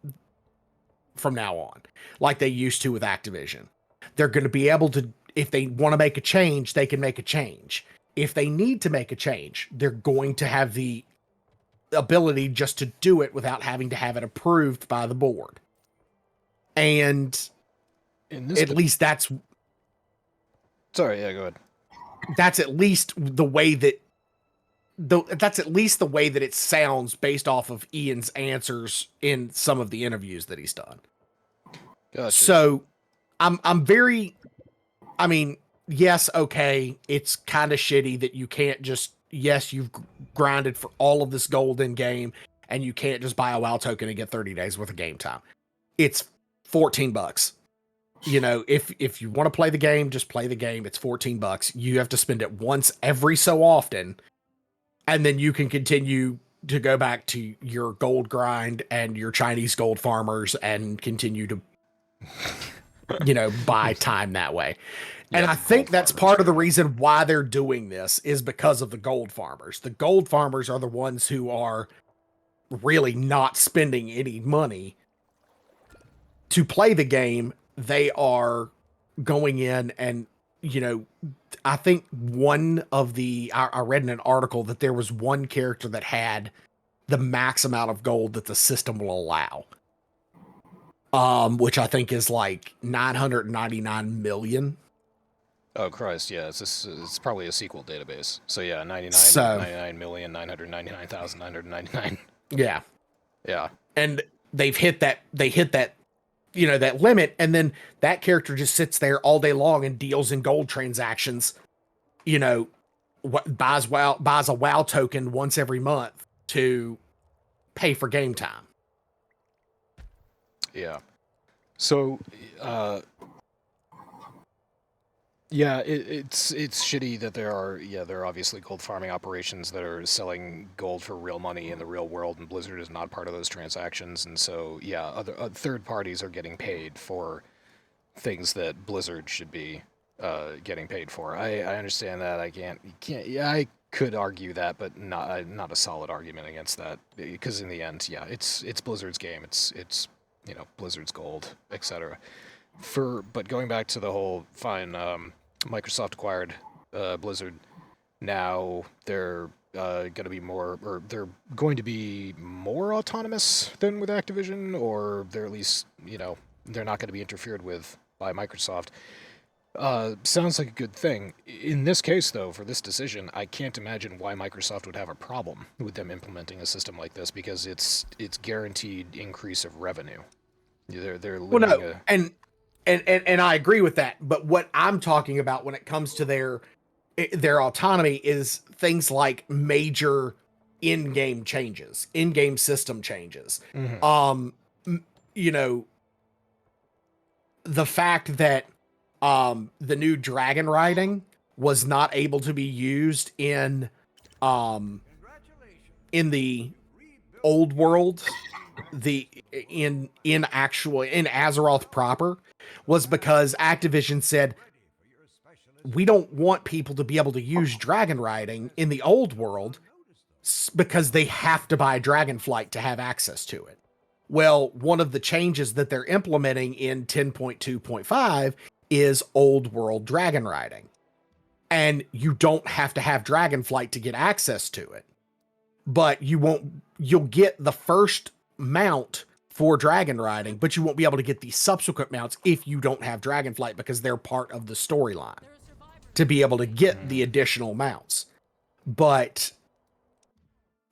now on, like they used to with Activision. They're going to be able to, if they want to make a change, they can make a change. If they need to make a change, they're going to have the ability just to do it without having to have it approved by the board. And at least that's... Sorry, yeah, go ahead. That's at least the way that that's at least the way that it sounds based off of Ian's answers in some of the interviews that he's done. Gotcha. So I'm very, I mean, yes, okay, it's kind of shitty that you can't just, yes, you've grinded for all of this gold in game and you can't just buy a WoW token and get 30 days worth of game time. It's $14. You know, if you want to play the game, just play the game. It's $14. You have to spend it once every so often, and then you can continue to go back to your gold grind and your Chinese gold farmers and continue to, you know, buy time that way. Yeah, and I think that's part of the reason why they're doing this is because of the gold farmers. The gold farmers are the ones who are really not spending any money to play the game. They are going in and, you know, I think I read in an article that there was one character that had the max amount of gold that the system will allow. Which I think is like 999 million. Oh, Christ, yeah, it's probably a SQL database. So yeah, 99,999,999. Yeah. Yeah. And they hit that that limit, and then that character just sits there all day long and deals in gold transactions, buys a WoW token once every month to pay for game time. Yeah. So, yeah, it's shitty that there are obviously gold farming operations that are selling gold for real money in the real world, and Blizzard is not part of those transactions, and so yeah, other third parties are getting paid for things that Blizzard should be getting paid for. I understand that. Yeah, I could argue that, but not a solid argument against that, because in the end, yeah, it's Blizzard's game. It's Blizzard's gold, etc. But going back to the whole Microsoft acquired Blizzard. Now they're going to be they're going to be more autonomous than with Activision, or they're at least they're not going to be interfered with by Microsoft. Sounds like a good thing. In this case, though, for this decision, I can't imagine why Microsoft would have a problem with them implementing a system like this, because it's guaranteed increase of revenue. They're limiting And I agree with that. But what I'm talking about when it comes to their autonomy is things like major in-game changes, in-game system changes. Mm-hmm. The fact that the new dragon riding was not able to be used in the old world, in Azeroth proper, was because Activision said, we don't want people to be able to use dragon riding in the old world because they have to buy Dragonflight to have access to it. Well, one of the changes that they're implementing in 10.2.5 is old world dragon riding. And you don't have to have Dragonflight to get access to it. But you'll get the first mount for dragon riding, but you won't be able to get the subsequent mounts if you don't have Dragonflight, because they're part of the storyline to be able to get the additional mounts. But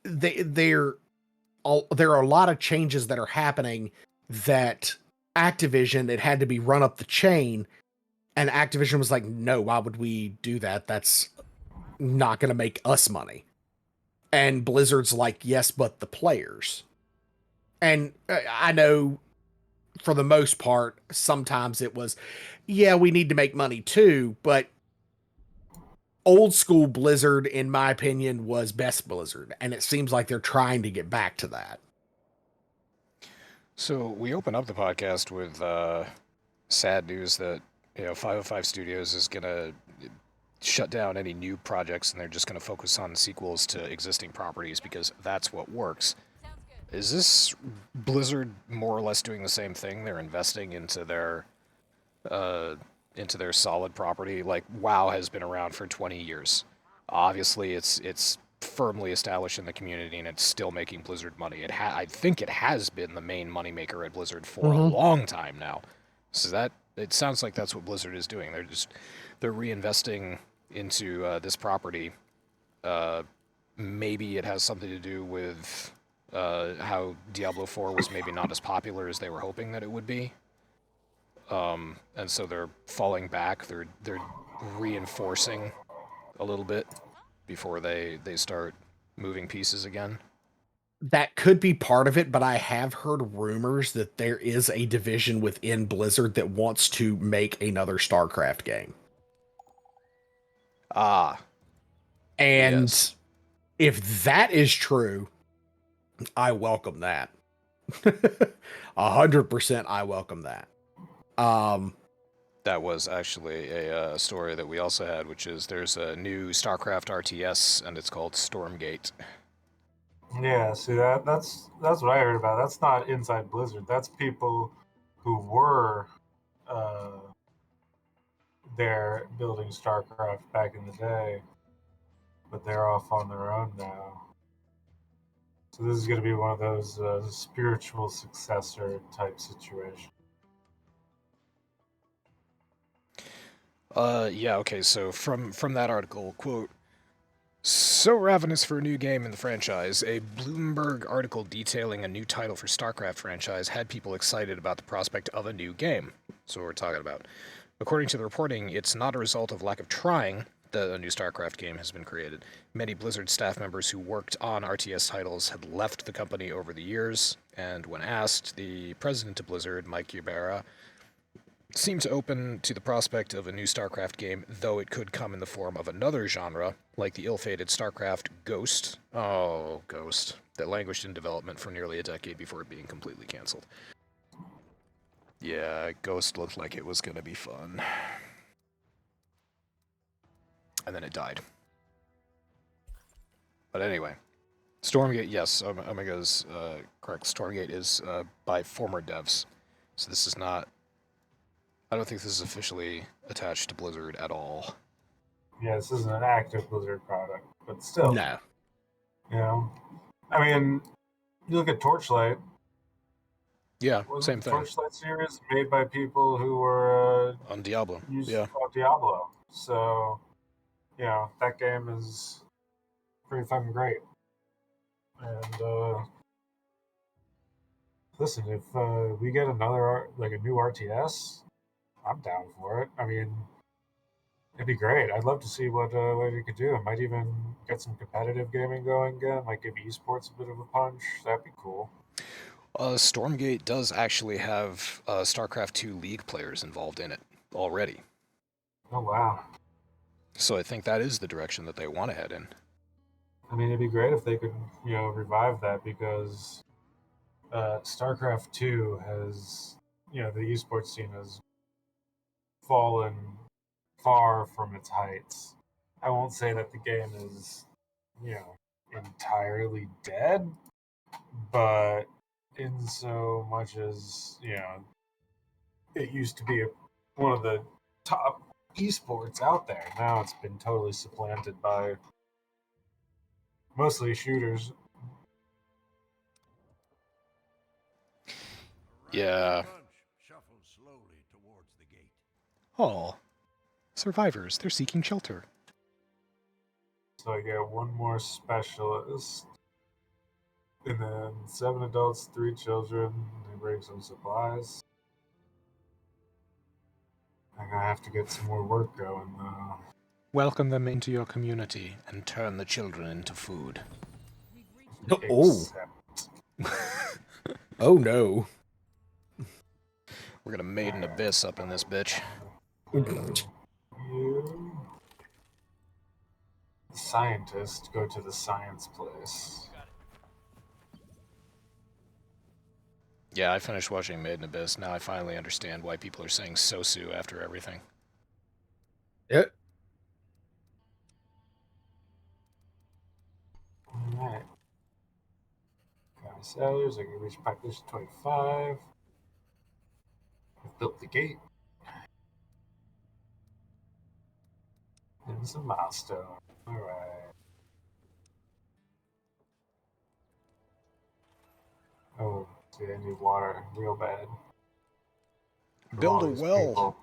there are a lot of changes that are happening that Activision, it had to be run up the chain, and Activision was like, no, why would we do that? That's not going to make us money. And Blizzard's like, yes, but the players. And I know for the most part, sometimes it was, yeah, we need to make money too, but old school Blizzard, in my opinion, was best Blizzard, and it seems like they're trying to get back to that. So we open up the podcast with sad news that 505 Studios is gonna shut down any new projects, and they're just gonna focus on sequels to existing properties because that's what works. Is this Blizzard more or less doing the same thing? They're investing into their solid property. Like WoW has been around for 20 years. Obviously, it's firmly established in the community, and it's still making Blizzard money. I think it has been the main moneymaker at Blizzard for a long time now. So it sounds like that's what Blizzard is doing. They're reinvesting into this property. Maybe it has something to do with how Diablo 4 was maybe not as popular as they were hoping that it would be. And so they're falling back. They're reinforcing a little bit before they start moving pieces again. That could be part of it, but I have heard rumors that there is a division within Blizzard that wants to make another StarCraft game. And yes, if that is true, I welcome that. 100% I welcome that. That was actually a story that we also had, which is there's a new StarCraft RTS, and it's called Stormgate. Yeah, see that's what I heard about. That's not inside Blizzard. That's people who were there building StarCraft back in the day, but they're off on their own now. So this is going to be one of those spiritual successor type situations. Yeah, okay, so from that article, quote, So ravenous for a new game in the franchise, a Bloomberg article detailing a new title for StarCraft franchise had people excited about the prospect of a new game. That's what we're talking about. According to the reporting, it's not a result of lack of trying that a new StarCraft game has been created. Many Blizzard staff members who worked on RTS titles had left the company over the years, and when asked, the president of Blizzard, Mike Ybarra, seemed open to the prospect of a new StarCraft game, though it could come in the form of another genre, like the ill-fated StarCraft Ghost. Oh, Ghost. That languished in development for nearly a decade before it being completely cancelled. Yeah, Ghost looked like it was going to be fun. And then it died. But anyway, Stormgate, yes, Omega's correct. Stormgate is by former devs. So this is not... I don't think this is officially attached to Blizzard at all. Yeah, this isn't an active Blizzard product, but still. No. You know? I mean, you look at Torchlight. Yeah, Wasn't same the thing. Torchlight series made by people who were On Diablo, used yeah. on Diablo. So, you know, that game is pretty fucking great. And, listen, if we get another, like a new RTS, I'm down for it. I mean, it'd be great. I'd love to see what it could do. It might even get some competitive gaming going again. Might give esports a bit of a punch. That'd be cool. Stormgate does actually have StarCraft 2 League players involved in it already. Oh wow! So I think that is the direction that they want to head in. I mean, it'd be great if they could, you know, revive that because StarCraft 2 has, you know, the esports scene has fallen far from its heights. I won't say that the game is, you know, entirely dead, but in so much as, you know, it used to be one of the top esports out there. Now it's been totally supplanted by mostly shooters. Yeah. Bunch shuffled slowly towards the gate. Oh, survivors, they're seeking shelter. So I get one more specialist. And then 7 adults, 3 children. They bring some supplies. I'm gonna have to get some more work going though. Welcome them into your community and turn the children into food. Oh. Except Oh no. We're gonna made an abyss up in this bitch. you, the scientist, go to the science place. Yeah, I finished watching Made in Abyss. Now I finally understand why people are saying Sosu after everything. Yep. Alright. Got my sellers, I can reach population 25. I've built the gate. And some milestone. Alright. Oh, see, I need water real bad. From Build all a these well. people.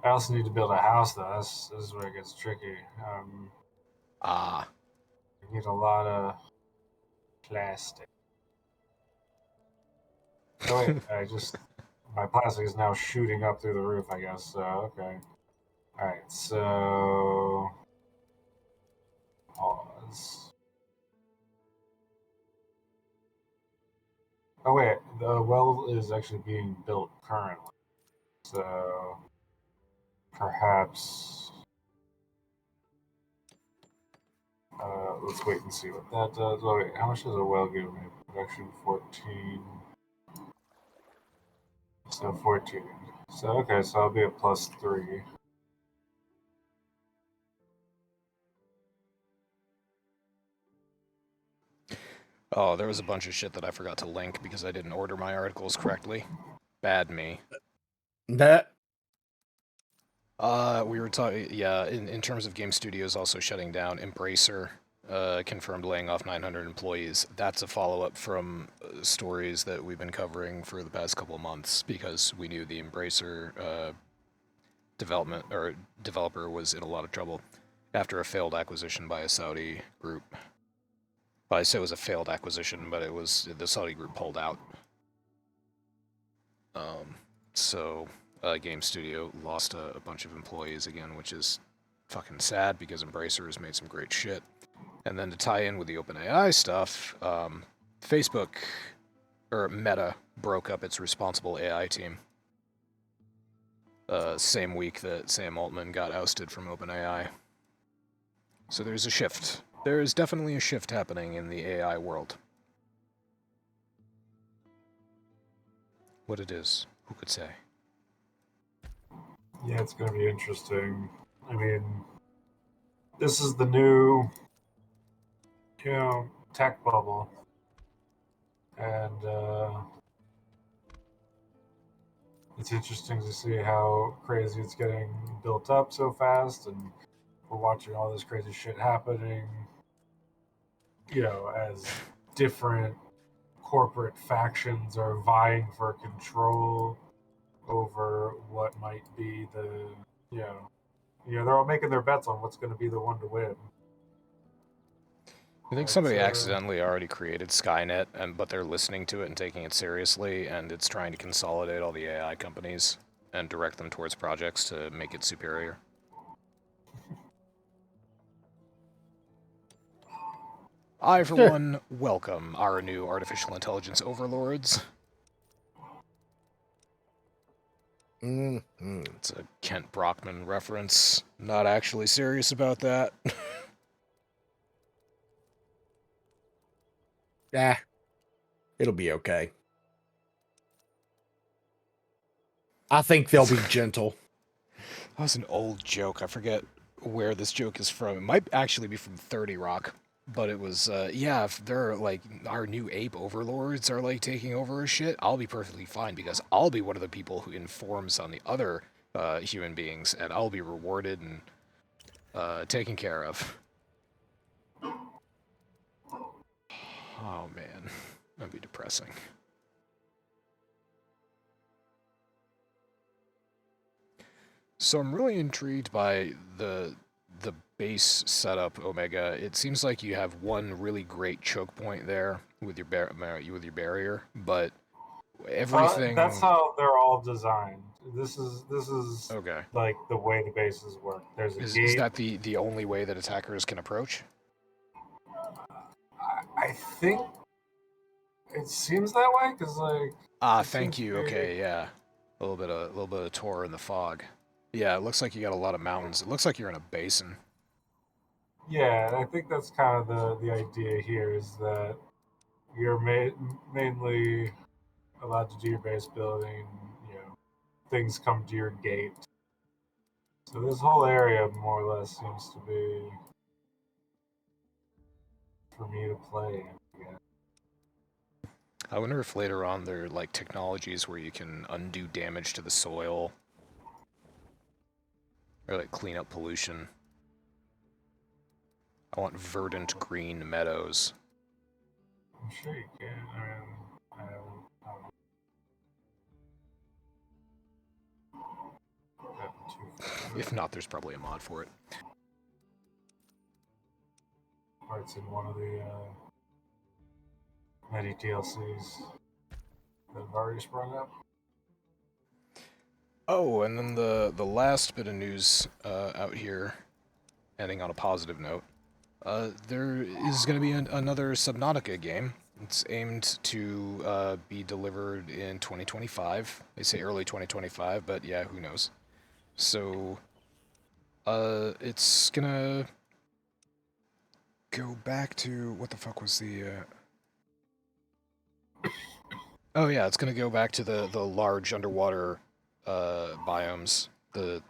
I also need to build a house, though. This is where it gets tricky. Ah. I need a lot of plastic. Oh wait, my plastic is now shooting up through the roof, I guess. So okay. All right, so pause. Oh wait, the well is actually being built currently. So perhaps let's wait and see what that does. Oh wait, how much does a well give me? Production 14. So 14. So okay, so I'll be at +3. Oh, there was a bunch of shit that I forgot to link because I didn't order my articles correctly. Bad me. That. We were talking, yeah, in terms of game studios also shutting down, Embracer confirmed laying off 900 employees. That's a follow-up from stories that we've been covering for the past couple of months because we knew the Embracer developer was in a lot of trouble. after a failed acquisition by a Saudi group. Well, I say it was a failed acquisition, but it was the Saudi group pulled out. So Game Studio lost a bunch of employees again, which is fucking sad because Embracer has made some great shit. And then to tie in with the OpenAI stuff, Facebook, or Meta, broke up its responsible AI team. Same week that Sam Altman got ousted from OpenAI. So there's a shift. There is definitely a shift happening in the AI world. What it is, who could say? Yeah, it's going to be interesting. I mean, this is the new, tech bubble. And it's interesting to see how crazy it's getting built up so fast. And we're watching all this crazy shit happening, as different corporate factions are vying for control over what might be they're all making their bets on what's going to be the one to win. I think somebody accidentally already created Skynet, but they're listening to it and taking it seriously, and it's trying to consolidate all the AI companies and direct them towards projects to make it superior. I, for one, welcome our new artificial intelligence overlords. It's a Kent Brockman reference. Not actually serious about that. Yeah, it'll be okay. I think they'll be gentle. That was an old joke. I forget where this joke is from. It might actually be from 30 Rock. But it was, if they're, like, our new ape overlords are, like, taking over a shit, I'll be perfectly fine, because I'll be one of the people who informs on the other human beings, and I'll be rewarded and taken care of. Oh, man. That'd be depressing. So I'm really intrigued by the base setup, Omega. It seems like you have one really great choke point there with your barrier, but everything. That's how they're all designed. This is okay. Like the way the bases work. There's a gate. Is that the only way that attackers can approach? I think it seems that way because Thank you. Okay, yeah, a little bit of tour in the fog. Yeah, it looks like you got a lot of mountains. It looks like you're in a basin. Yeah, I think that's kind of the idea here is that you're mainly allowed to do your base building. Things come to your gate. So this whole area more or less seems to be for me to play in. Yeah. I wonder if later on there are like technologies where you can undo damage to the soil or like clean up pollution. I want verdant green meadows. I'm sure you can. I don't If not, there's probably a mod for it. Parts in one of the many DLCs that have already sprung up. Oh, and then the last bit of news out here, ending on a positive note, there is going to be another Subnautica game. It's aimed to be delivered in 2025. They say early 2025, but yeah, who knows. So, it's gonna go back to, what the fuck was the, oh yeah, it's gonna go back to the large underwater biomes that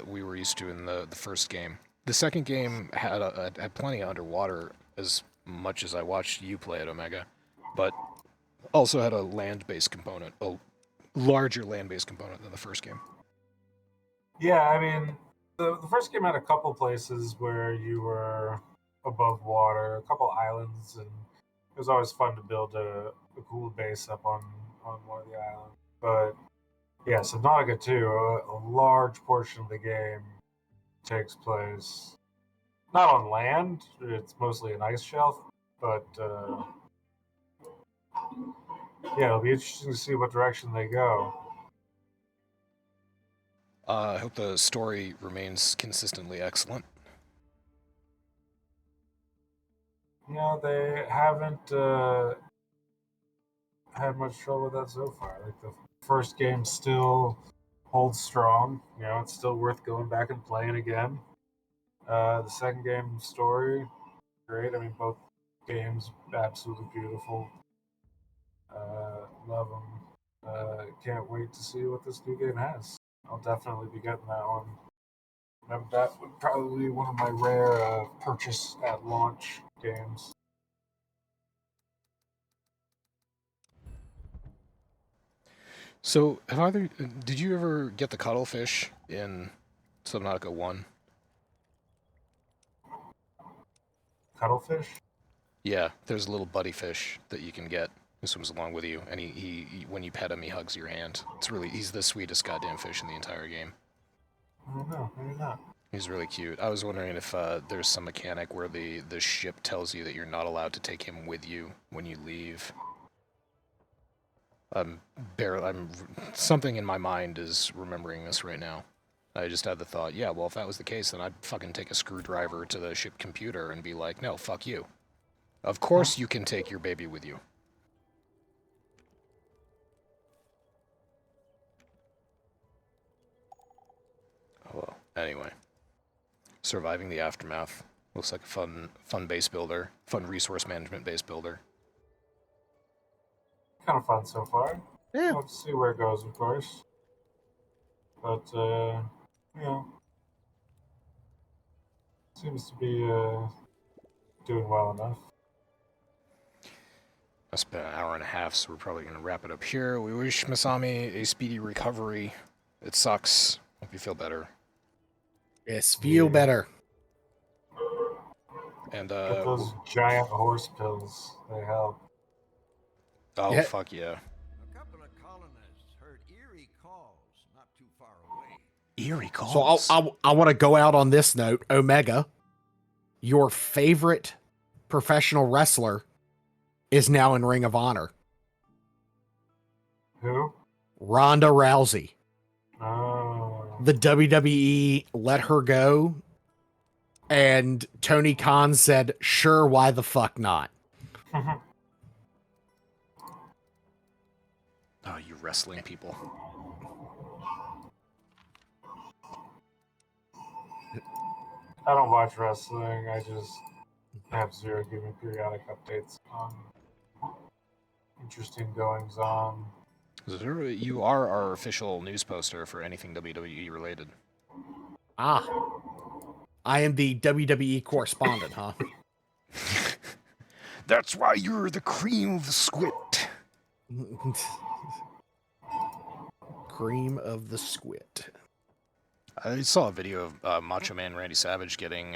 we were used to in the first game. The second game had plenty of underwater, as much as I watched you play it, Omega, but also had a land-based component, a larger land-based component than the first game. Yeah, I mean, the first game had a couple places where you were above water, a couple islands, and it was always fun to build a cool base up on one of the islands. But yeah, Subnautica 2, a large portion of the game takes place not on land. It's mostly an ice shelf, but yeah, it'll be interesting to see what direction they go. I hope the story remains consistently excellent. They haven't had much trouble with that so far. Like the first game still holds strong. It's still worth going back and playing again. The second game story, great. I mean, both games absolutely beautiful. Love them. Can't wait to see what this new game has. I'll definitely be getting that one. That would probably be one of my rare purchase at launch games. So, did you ever get the cuttlefish in Subnautica 1? Cuttlefish? Yeah, there's a little buddy fish that you can get who swims along with you, and he when you pet him, he hugs your hand. He's the sweetest goddamn fish in the entire game. I don't know, maybe not. He's really cute. I was wondering if there's some mechanic where the ship tells you that you're not allowed to take him with you when you leave. Something in my mind is remembering this right now. I just had the thought, yeah, well, if that was the case, then I'd fucking take a screwdriver to the ship computer and be like, no, fuck you. Of course you can take your baby with you. Oh, well, anyway. Surviving the Aftermath. Looks like a fun base builder. Fun resource management base builder. Kind of fun so far. Yeah. We'll have to see where it goes, of course. But, seems to be doing well enough. That's been an hour and a half, so we're probably going to wrap it up here. We wish Masami a speedy recovery. It sucks. Hope you feel better. Yes, feel better. And, Get those giant horse pills. They help. oh, Yeah. fuck yeah. A couple of colonists heard eerie calls not too far away. Eerie calls. So I want to go out on this note. Omega, your favorite professional wrestler is now in Ring of Honor. Who? Ronda Rousey. Oh. The WWE let her go, and Tony Khan said, sure, why the fuck not? Oh, you wrestling people. I don't watch wrestling. I just have Zero give me periodic updates on interesting goings on. You are our official news poster for anything WWE related. Ah. I am the WWE correspondent, huh? That's why you're the cream of the squid. Cream of the squid. I saw a video of Macho Man Randy Savage getting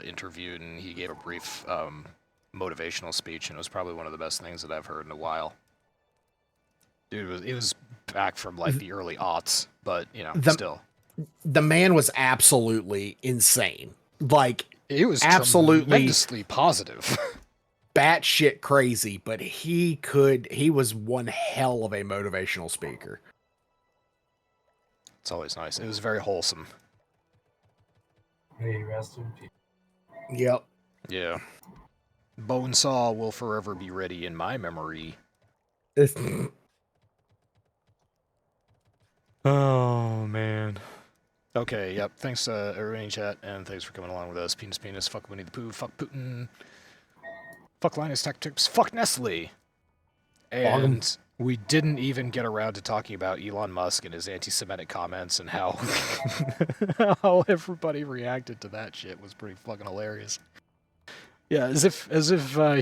interviewed, and he gave a brief motivational speech, and it was probably one of the best things that I've heard in a while. Dude, it was back from like the early aughts, but still. The man was absolutely insane. Like, It was absolutely tremendously positive. batshit crazy, but he was one hell of a motivational speaker. It's always nice. It was very wholesome. May he rest in peace. Yep. Yeah. Bonesaw will forever be ready in my memory. Oh, man. Okay, yep. Thanks, everybody in chat, and thanks for coming along with us. Penis, fuck Winnie the Pooh, fuck Putin, fuck Linus Tech Tips, fuck Nestle. And we didn't even get around to talking about Elon Musk and his anti-Semitic comments and how how everybody reacted to that shit was pretty fucking hilarious. Yeah, as if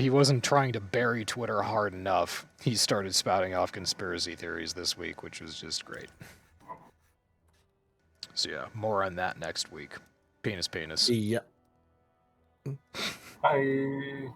he wasn't trying to bury Twitter hard enough, he started spouting off conspiracy theories this week, which was just great. So yeah, more on that next week. Penis. Yeah. Bye.